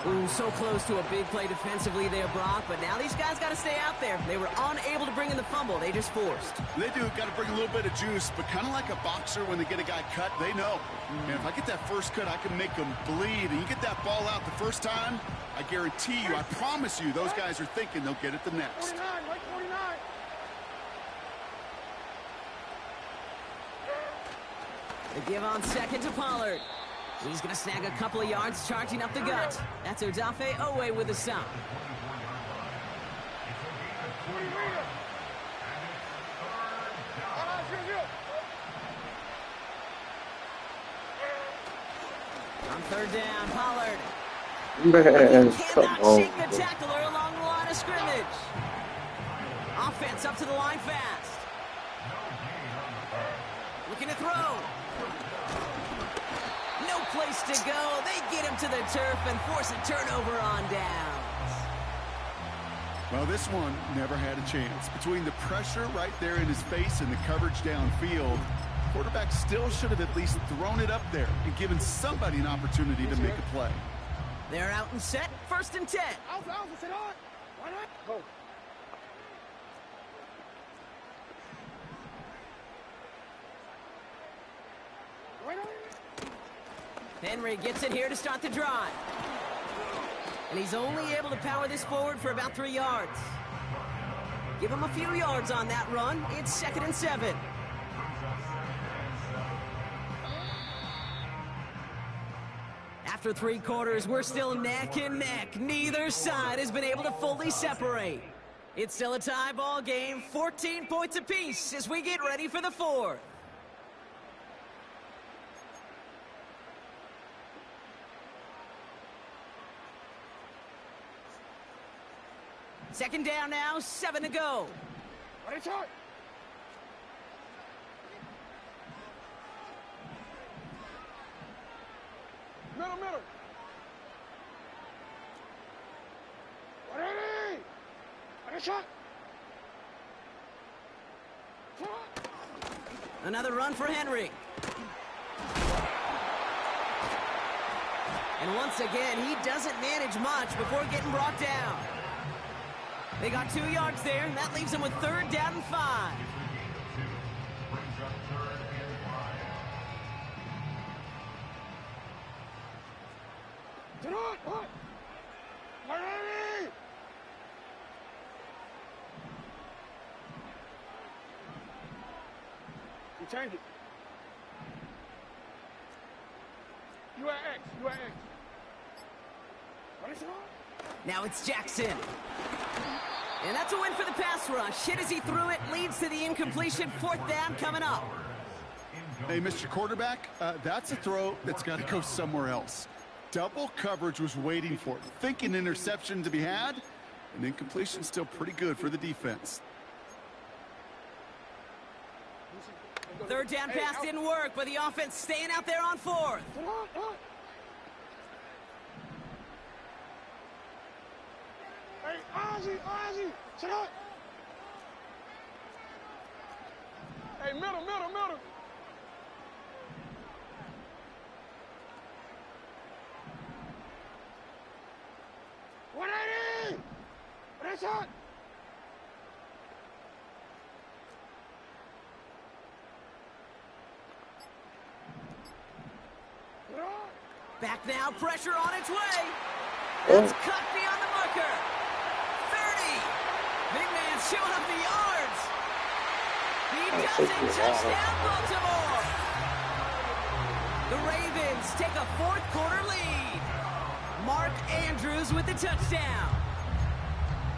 Ooh, so close to a big play defensively there, Brock. But now these guys got to stay out there. They were unable to bring in the fumble. They just forced. They do. Got to bring a little bit of juice, but kind of like a boxer when they get a guy cut, they know. And if I get that first cut, I can make them bleed. And you get that ball out the first time, I guarantee you, I promise you, those guys are thinking they'll get it the next. 49, right 49. They give on second to Pollard. He's going to snag a couple of yards, charging up the gut. That's Odafe Owe with a stop. On third down, Pollard. Man, He come cannot on. shake the tackler along the line of scrimmage. Offense up to the line fast. Looking to throw. No place to go. They get him to the turf and force a turnover on downs. Well, this one never had a chance. Between the pressure right there in his face and the coverage downfield, quarterback still should have at least thrown it up there and given somebody an opportunity to make a play. They're out and set. First and 10. Alpha, sit on. Why not? Go. Right on. Henry gets it here to start the drive. And he's only able to power this forward for about 3 yards. Give him a few yards on that run. It's second and 7. After 3 quarters, we're still neck and neck. Neither side has been able to fully separate. It's still a tie ball game, 14 points apiece as we get ready for the fourth. Second down now, 7 to go. Ready, shot. Middle. Ready. Ready, shot. Shot. Another run for Henry. And once again, he doesn't manage much before getting brought down. They got 2 yards there, and that leaves them with third down and 5. Sit on. What? Ready. You change it. You at X. Ready, sit on. Now it's Jackson. And that's a win for the pass rush. Hit as he threw it, leads to the incompletion. Fourth down coming up. Hey, Mr. Quarterback, that's a throw that's got to go somewhere else. Double coverage was waiting for it. Thinking interception to be had, and incompletion still pretty good for the defense. Third down pass didn't work, but the offense staying out there on fourth. Hey, Ozzy, sit up. Hey, middle. 180. Ready, shot. Back now, pressure on its way. It's cut beyond the marker. 30. Big man showing up the yards. He does it. Touchdown, Baltimore. The Ravens take a fourth quarter lead. Mark Andrews with the touchdown.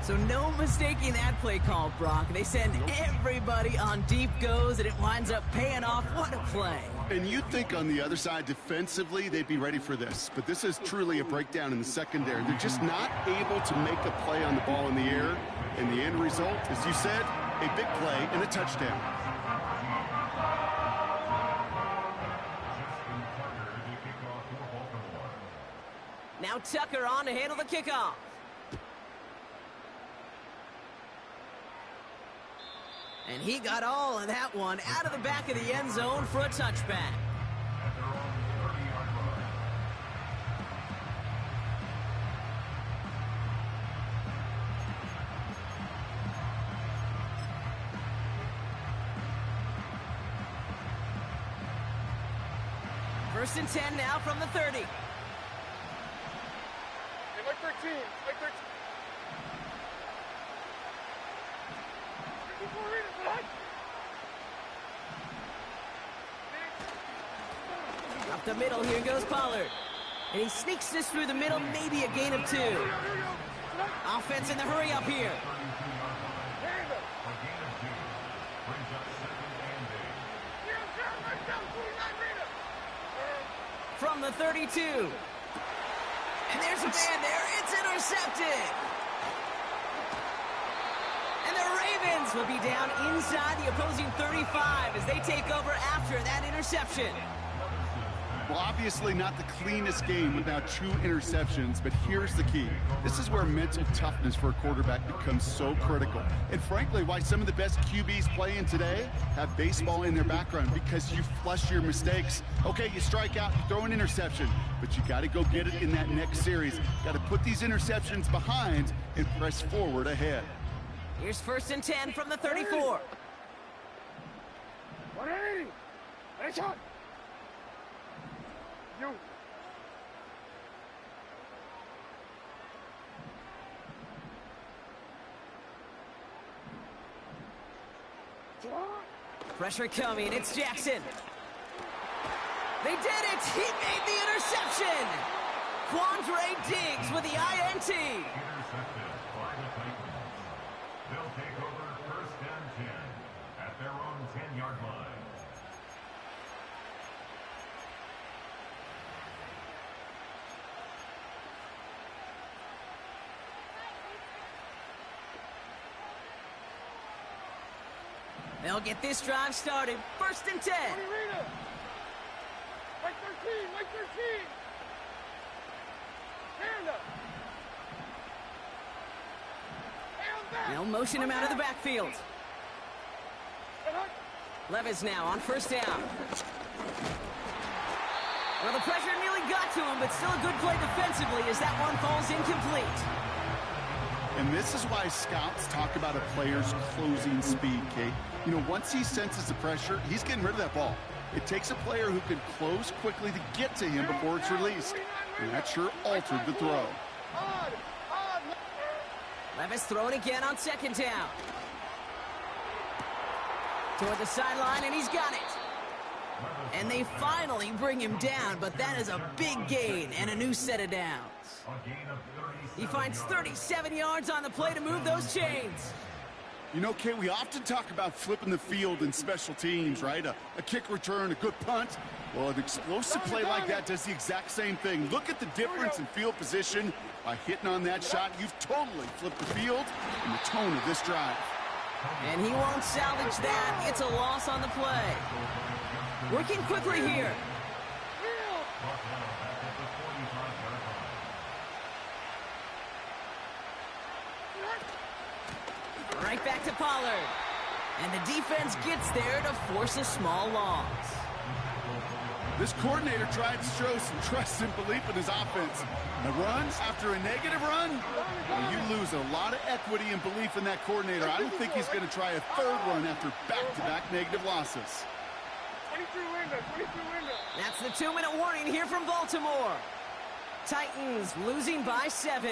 So no mistaking that play call, Brock. They send everybody on deep goes, and it winds up paying off. What a play. And you'd think on the other side, defensively, they'd be ready for this. But this is truly a breakdown in the secondary. They're just not able to make a play on the ball in the air. And the end result, as you said, a big play and a touchdown. Now Tucker on to handle the kickoff. And he got all of that one out of the back of the end zone for a touchback. First and 10 now from the 30. Hey, Mike 13. Mike 13. Up the middle, here goes Pollard. And he sneaks this through the middle, maybe a gain of 2. Offense in the hurry up here. From the 32. And there's a man there. It's intercepted. And the Ravens will be down inside the opposing 35 as they take over after that interception. Well, obviously not the cleanest game without 2 interceptions, but here's the key. This is where mental toughness for a quarterback becomes so critical. And frankly, why some of the best QBs playing today have baseball in their background, because you flush your mistakes. Okay, you strike out, you throw an interception, but you got to go get it in that next series. Got to put these interceptions behind and press forward ahead. Here's first and 10 from the 34. 180. Nice shot. You. Pressure coming. It's Jackson. They did it. He made the interception. Quandre Diggs with the INT. Intercepted by the Titans. They'll take over first and 10 at their own 10-yard line. They'll get this drive started. First and 10. Mike 13. Mike 13. Hand up. They'll motion him out of the backfield. Levis now on first down. Well, the pressure nearly got to him, but still a good play defensively as that one falls incomplete. And this is why scouts talk about a player's closing speed, Kate. You know, once he senses the pressure, he's getting rid of that ball. It takes a player who can close quickly to get to him before it's released. And that sure altered the throw. Levis throwing again on second down. Toward the sideline, and he's got it. And they finally bring him down, but that is a big gain and a new set of downs. He finds 37 yards on the play to move those chains. You know, Kate, we often talk about flipping the field in special teams, right? A kick return, a good punt. Well, an explosive play like that does the exact same thing. Look at the difference in field position. By hitting on that shot, you've totally flipped the field and the tone of this drive. And he won't salvage that. It's a loss on the play. Working quickly here. Right back to Pollard. And the defense gets there to force a small loss. This coordinator tried to show some trust and belief in his offense. A run after a negative run, well, you lose a lot of equity and belief in that coordinator. I don't think he's going to try a third run after back-to-back negative losses. 22 window, 22 window. That's the 2-minute warning here from Baltimore. Titans losing by 7.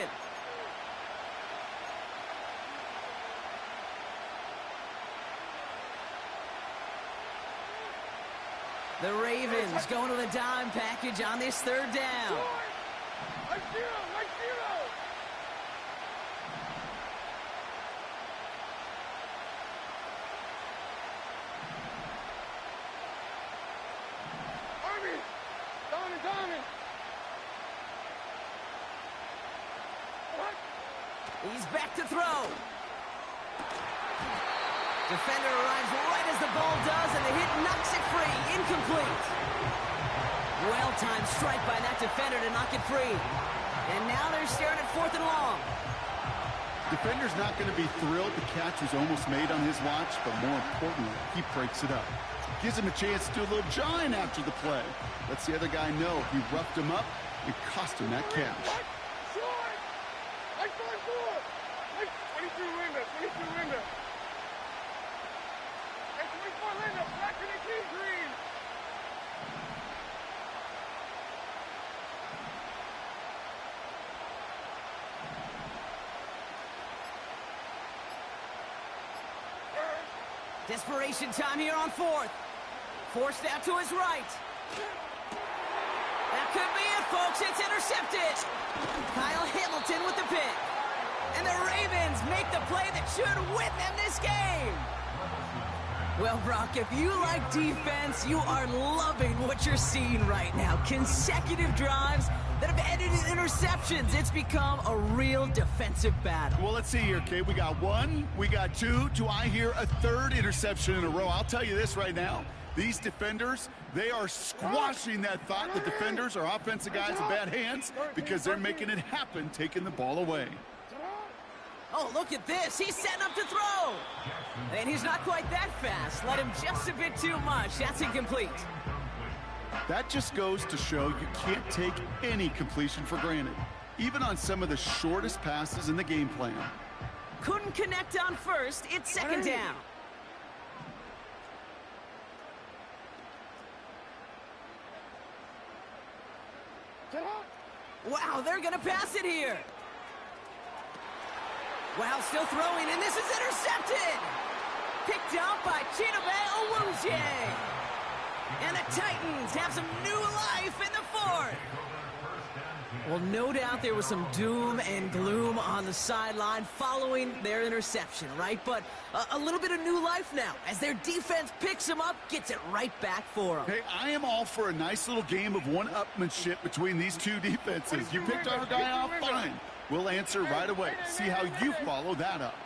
The Ravens going to the dime package on this third down. Like zero. He's back to throw. Defender arrives right as the ball does, and the hit knocks it free. Incomplete. Well-timed strike by that defender to knock it free. And now they're staring at 4th and long. Defender's not going to be thrilled the catch was almost made on his watch, but more importantly, he breaks it up. Gives him a chance to do a little jawing after the play. Lets the other guy know he roughed him up and cost him that catch. Like 22 Linda, 22 Linda. Hey, 24 Linda, back to the key green. Desperation time here on 4th. Forced out to his right. That could be it, folks. It's intercepted. Kyle Hamilton with the pick. And the Ravens make the play that should win them this game. Well, Brock, if you like defense, you are loving what you're seeing right now. Consecutive drives that have ended in interceptions. It's become a real defensive battle. Well, let's see here, Kate. We got 1, we got 2. Do I hear a 3rd interception in a row? I'll tell you this right now. These defenders, they are squashing that thought the defenders are offensive guys in bad hands because they're making it happen, taking the ball away. Oh, look at this. He's setting up to throw. And he's not quite that fast. Let him just a bit too much. That's incomplete. That just goes to show you can't take any completion for granted, even on some of the shortest passes in the game plan. Couldn't connect on first. It's 2nd down. Wow, they're going to pass it here. Wow, still throwing, and this is intercepted. Picked up by Chidobe Awuzie. And the Titans have some new life in the 4th. Well, no doubt there was some doom and gloom on the sideline following their interception, right? But a little bit of new life now as their defense picks them up, gets it right back for them. Hey, I am all for a nice little game of one-upmanship between these two defenses. You picked our guy off, fine. We'll answer right away. See how you follow that up.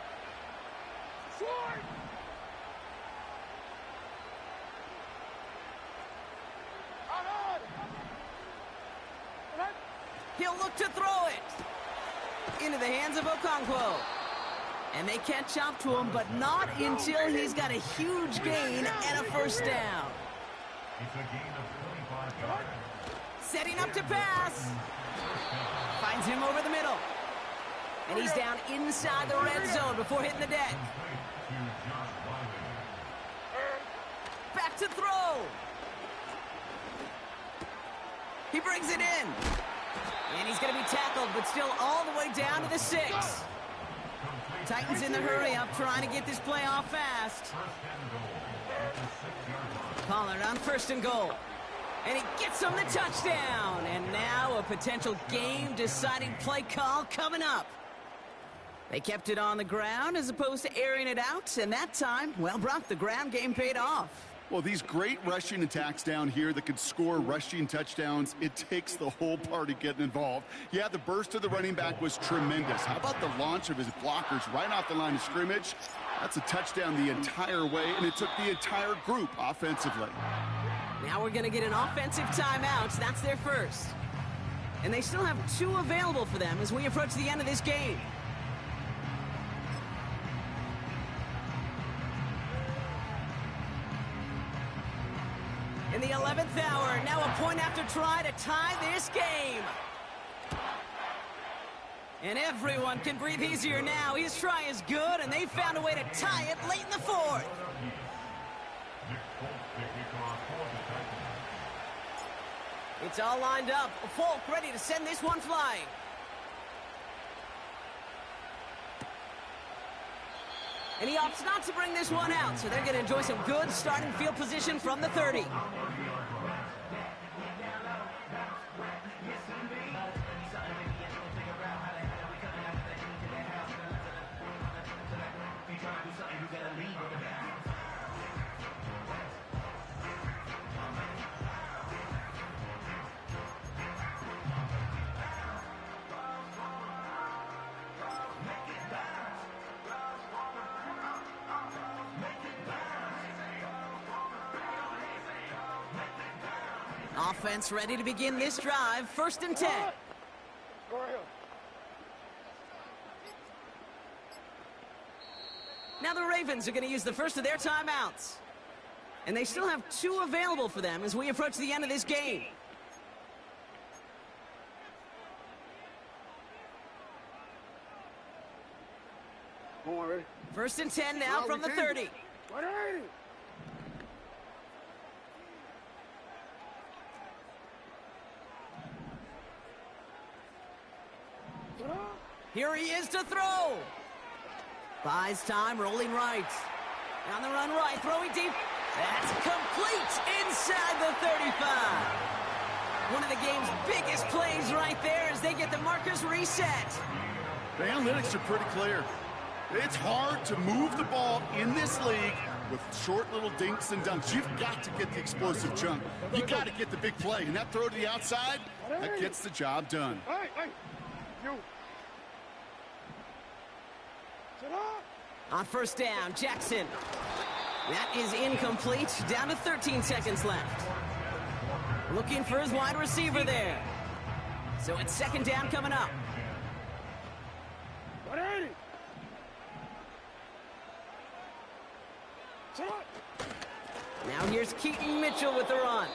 He'll look to throw it into the hands of Okonkwo. And they catch up to him, but not until he's got a huge gain and a 1st down. It's a gain of 25 yards. Setting up to pass. Finds him over the middle. And he's down inside the red zone before hitting the deck. Back to throw. He brings it in. And he's going to be tackled, but still all the way down to the 6. Titans in the hurry up, trying to get this play off fast. Pollard on 1st and goal. And he gets him the touchdown. And now a potential game-deciding play call coming up. They kept it on the ground as opposed to airing it out. And that time, well, Brock, the ground game paid off. Well, these great rushing attacks down here that could score rushing touchdowns, it takes the whole party getting involved. Yeah, the burst of the running back was tremendous. How about the launch of his blockers right off the line of scrimmage? That's a touchdown the entire way, and it took the entire group offensively. Now we're going to get an offensive timeout. That's their 1st. And they still have 2 available for them as we approach the end of this game. In the 11th hour, now a point after try to tie this game. And everyone can breathe easier now. His try is good, and they found a way to tie it late in the 4th. It's all lined up. Folk ready to send this one flying. And he opts not to bring this one out, so they're going to enjoy some good starting field position from the 30. Offense ready to begin this drive. 1st and 10. Go ahead. Now the Ravens are going to use the first of their timeouts. And they still have 2 available for them as we approach the end of this game. Come on, ready? 1st and 10 now from the 30. 180. Here he is to throw. Buys time, rolling right. On the run right, throwing deep. That's complete inside the 35. One of the game's biggest plays right there as they get the markers reset. The analytics are pretty clear. It's hard to move the ball in this league with short little dinks and dunks. You've got to get the explosive jump. You got to get the big play. And that throw to the outside, that gets the job done. Hey, you. Sit up. On 1st down, Jackson. That is incomplete. Down to 13 seconds left. Looking for his wide receiver there. So it's 2nd down coming up. 180. Sit up. Now here's Keaton Mitchell with the run.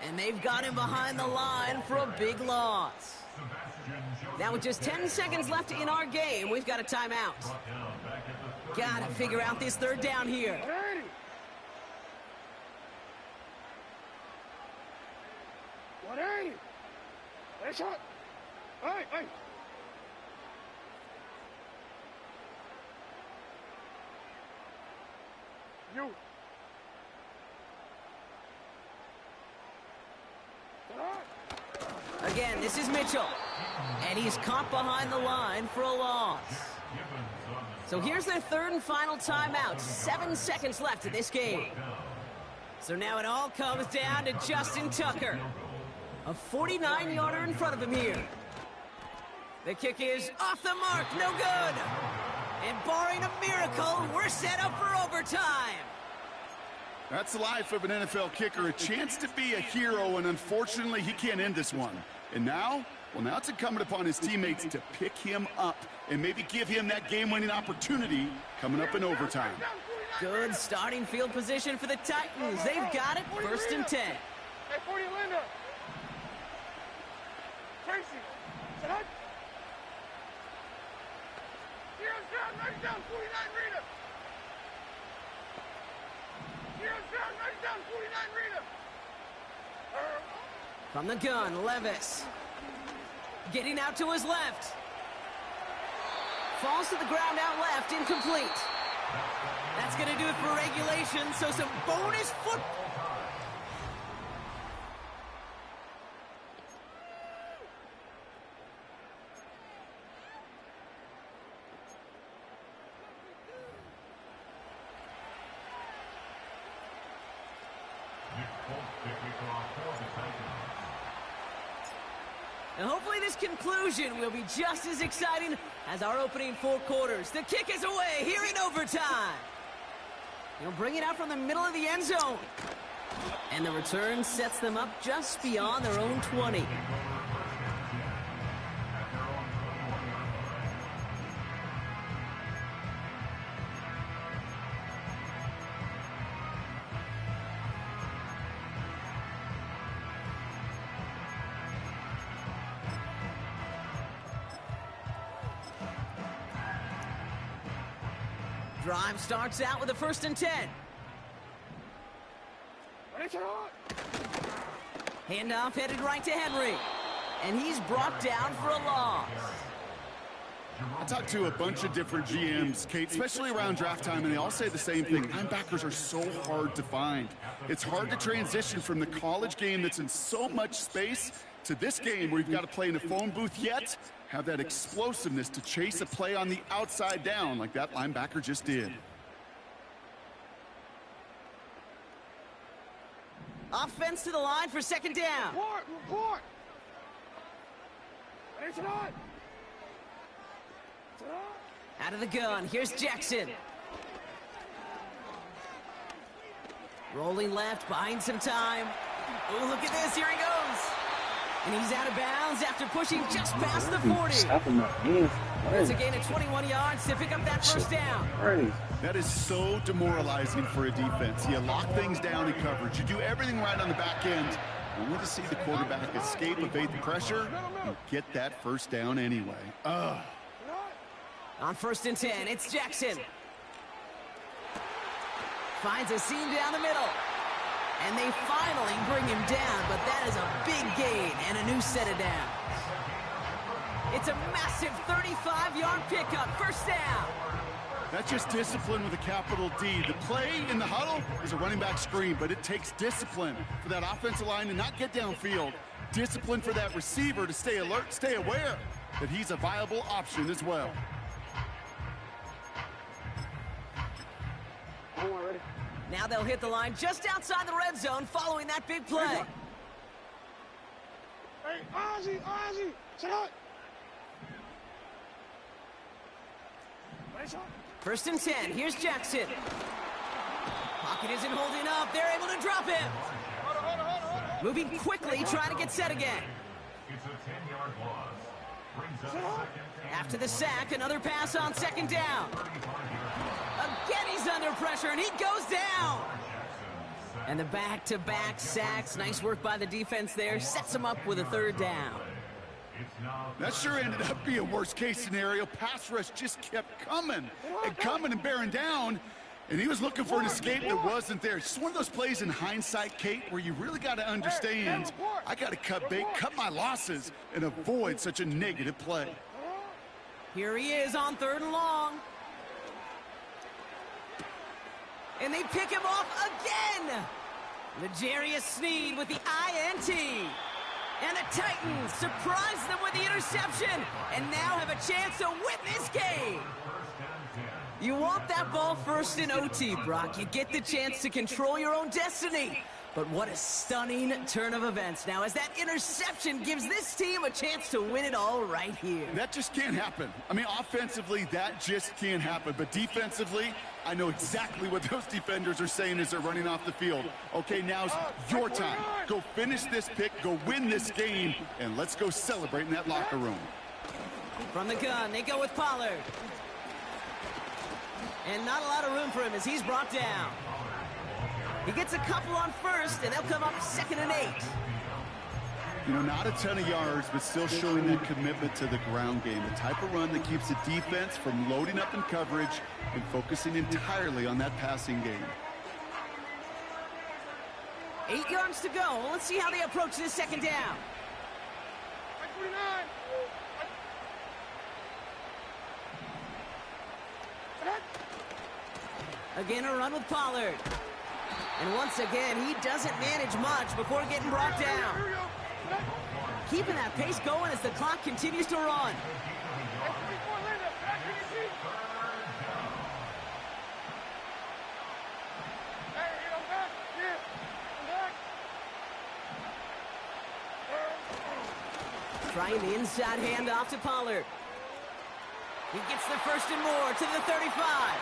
And they've got him behind the line for a big loss. Now with just 10 seconds left in our game, we've got a timeout. Gotta figure out this 3rd down here. 180. 180. Hey, shot. Hey. You. Again, this is Mitchell. And he's caught behind the line for a loss. So here's their 3rd and final timeout. 7 seconds left in this game. So now it all comes down to Justin Tucker. A 49-yarder in front of him here. The kick is off the mark, no good. And barring a miracle, we're set up for overtime. That's the life of an NFL kicker, a chance to be a hero, and unfortunately, he can't end this one. And now, well, now it's incumbent upon his teammates to pick him up and maybe give him that game-winning opportunity coming up in overtime. Good starting field position for the Titans. They've got it, 1st and 10. Hey, 40 Linda. Tracy, sit up. Here's down, right down, 49 Rita. Here's down, right down, 49 Rita. From the gun, Levis. Getting out to his left. Falls to the ground out left, incomplete. That's going to do it for regulation, so some bonus football. And hopefully this conclusion will be just as exciting as our opening 4 quarters. The kick is away here in overtime. He'll bring it out from the middle of the end zone. And the return sets them up just beyond their own 20. Drive starts out with a 1st and 10. Handoff headed right to Henry. And he's brought down for a loss. I talked to a bunch of different GMs, Kate, especially around draft time, and they all say the same thing. Linebackers are so hard to find. It's hard to transition from the college game that's in so much space to this game where you've got to play in a phone booth, yet have that explosiveness to chase a play on the outside down like that linebacker just did. Offense to the line for 2nd down. Report. It's not. Out of the gun, here's Jackson. Rolling left, buying some time. Oh, look at this. Here he goes. And he's out of bounds after pushing just past the 40. Stopping my hands. It's a gain of 21 yards to pick up that first down. Crazy. That is so demoralizing for a defense. You lock things down in coverage. You do everything right on the back end. Only to see the quarterback escape, evade the pressure, and get that first down anyway. Ugh. On 1st and 10, it's Jackson. Finds a seam down the middle. And they finally bring him down, but that is a big gain and a new set of downs. It's a massive 35-yard pickup, first down. That's just discipline with a capital D. The play in the huddle is a running back screen, but it takes discipline for that offensive line to not get downfield. Discipline for that receiver to stay alert, stay aware that he's a viable option as well. Now they'll hit the line just outside the red zone following that big play. Hey, Ozzy, shut up. 1st and 10, here's Jackson. Pocket isn't holding up, they're able to drop him. Moving quickly, trying to get set again. It's a 10-yard loss. Brings up second. After the sack, another pass on 2nd down. Again, he's under pressure, and he goes down. And the back-to-back sacks. Nice work by the defense there. Sets him up with a 3rd down. That sure ended up being a worst-case scenario. Pass rush just kept coming and bearing down. And he was looking for an escape that wasn't there. It's just one of those plays in hindsight, Kate, where you really got to understand, I got to cut bait, cut my losses, and avoid such a negative play. Here he is on 3rd and long. And they pick him off again. L'Jarius Sneed with the INT. And the Titans surprise them with the interception and now have a chance to win this game. You want that ball first in OT, Brock. You get the chance to control your own destiny. But what a stunning turn of events now as that interception gives this team a chance to win it all right here. That just can't happen. I mean, offensively, that just can't happen. But defensively, I know exactly what those defenders are saying as they're running off the field. Okay, now's your time. Go finish this pick, go win this game, and let's go celebrate in that locker room. From the gun, they go with Pollard. And not a lot of room for him as he's brought down. He gets a couple on 1st, and they'll come up 2nd and 8. You know, not a ton of yards, but still showing that commitment to the ground game. The type of run that keeps the defense from loading up in coverage and focusing entirely on that passing game. 8 yards to go. Let's see how they approach this 2nd down. 49. Again, a run with Pollard. And once again, he doesn't manage much before getting brought down. Keeping that pace going as the clock continues to run. Trying the inside handoff to Pollard. He gets the 1st and more to the 35.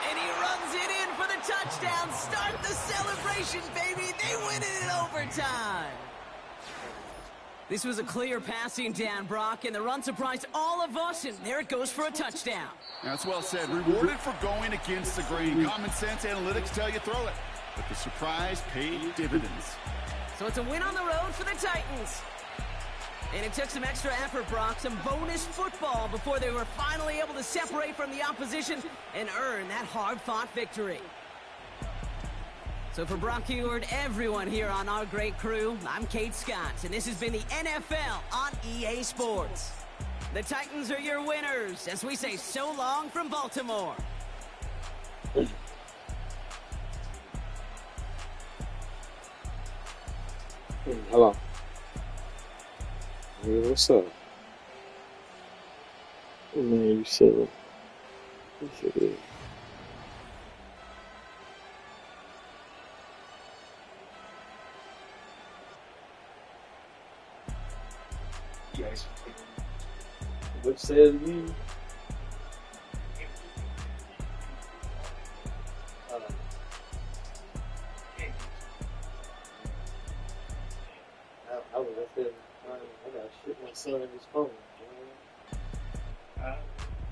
And he runs it in for the touchdown. Start the celebration, baby. They win it in overtime. This was a clear passing down, Brock, and the run surprised all of us, and there it goes for a touchdown. That's well said. Rewarded for going against the grain. Common sense analytics tell you throw it, but the surprise paid dividends. So it's a win on the road for the Titans. And it took some extra effort, Brock, some bonus football before they were finally able to separate from the opposition and earn that hard-fought victory. So for Brock Huard, everyone here on our great crew, I'm Kate Scott, and this has been the NFL on EA Sports. The Titans are your winners as we say so long from Baltimore. Hello. Hey, what's up? Oh, man, you silly. Yes, it is. Yes. What said again?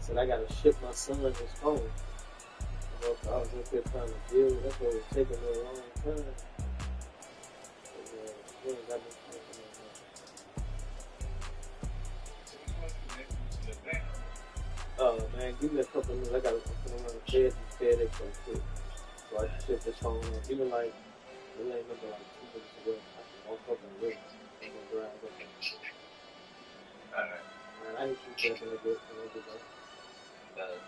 Said I gotta ship my son his phone. I was up here trying to deal. That's what was taking me a long time. And, he ain't got me thinking man, give me a couple of minutes. I gotta put him on the FedEx right quick. So I can ship his phone up. Even like, it ain't number like 2 minutes away. I can walk up and wait. I'm gonna drive up there. Alright. I hate you checking a bit when I get back. Alright.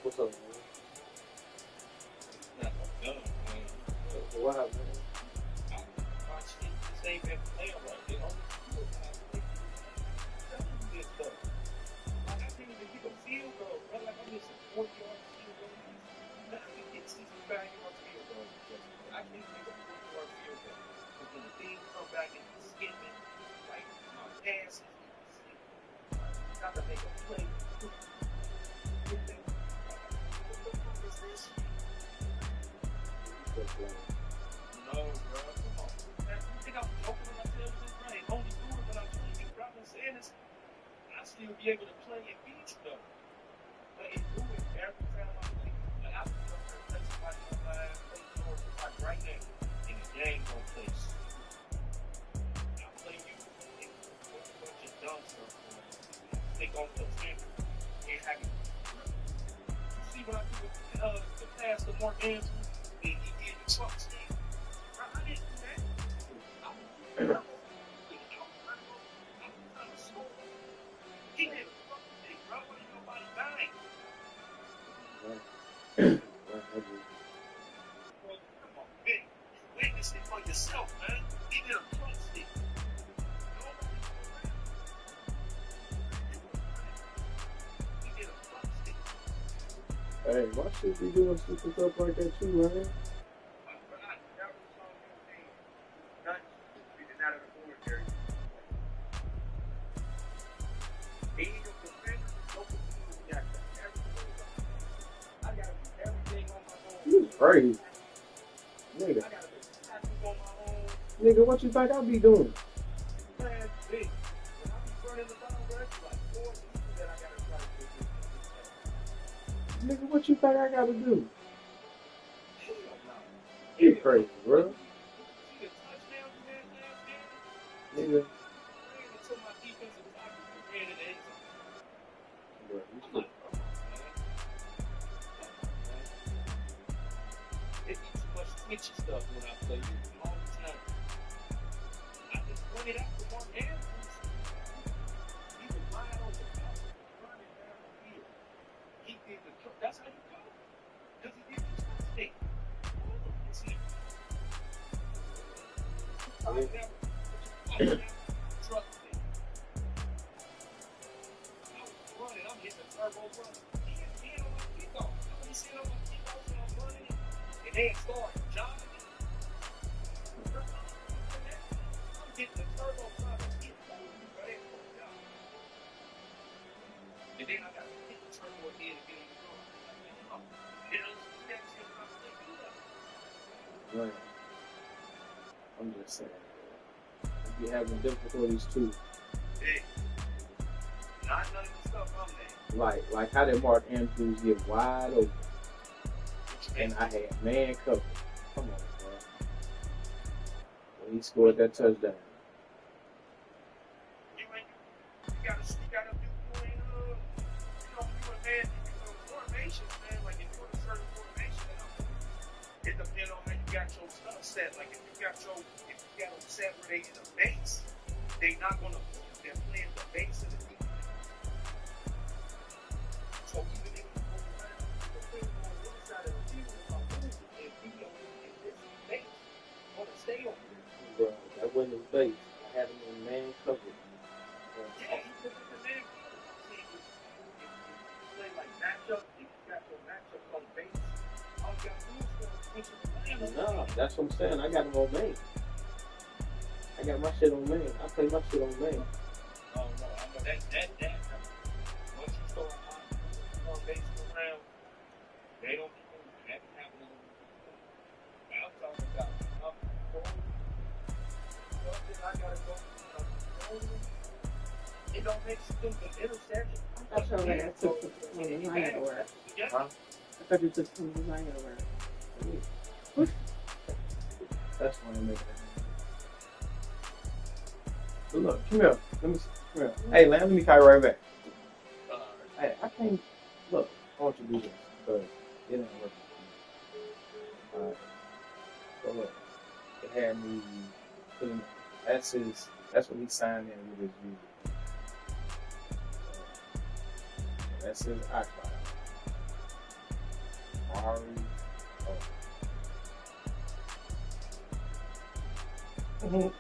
What's up, man? What happened, man? Hey, why should be doing stupid stuff like that too, man? You crazy. Nigga. Nigga, what you think I be doing? Nigga, what you think I gotta do? You crazy, bro. Nigga. Stuff when I play you all the time. I just pointed out to Mark Andrews. He was wide open, running down the field. He did the that's how you go. Because he did the stick. I never trust me. I was running, I'm hitting the turbo run. He ain't on my kickoff. He's sitting on my kickoff and I'm running it. And then started jogging. Getting the turbo trying to get forward, right? And then I got to hit the turbo again to get in the car. You know, that's what I'm thinking about. Man, I'm just saying. You be having difficulties too. Hey, not none of the stuff I'm naming. Like how did Mark Andrews get wide open? And I had man covered. Come on, bro. When he scored that touchdown. You gotta do doing, man, formations, man. Like if you're in a certain formation, it depends on how you got your stuff set. Like if you got them set where they in the base, they not gonna they're playing the base of the defense. So even if you go around, depending on one side of the field, if I'm moving, if he don't in this base, I'm gonna stay on this. Bro, that wasn't his base. I had him in man coverage. Yeah, he took it to man field. I'm saying if you play like matchup, if you got your matchup on base, all you gotta do is go push it around. Nah, that's what I'm saying. I got him on main. I got my shit on main. I play my shit on main. Oh no, I know that. Once you start on base around, they don't be moving. That can happen. I'm talking about I gotta go. It don't make sense. The interception. I thought you already took the design over. Huh? I thought you took some design over. That's why I make it. So look, come here. Let me see. Come here. Hey, Lamb, let me call you right back. Hey, I can't. Look, I want you to do this because it ain't working. Alright. So look, it had me putting. That's what he signed in with his user. That's his iCloud. Ari. Oh.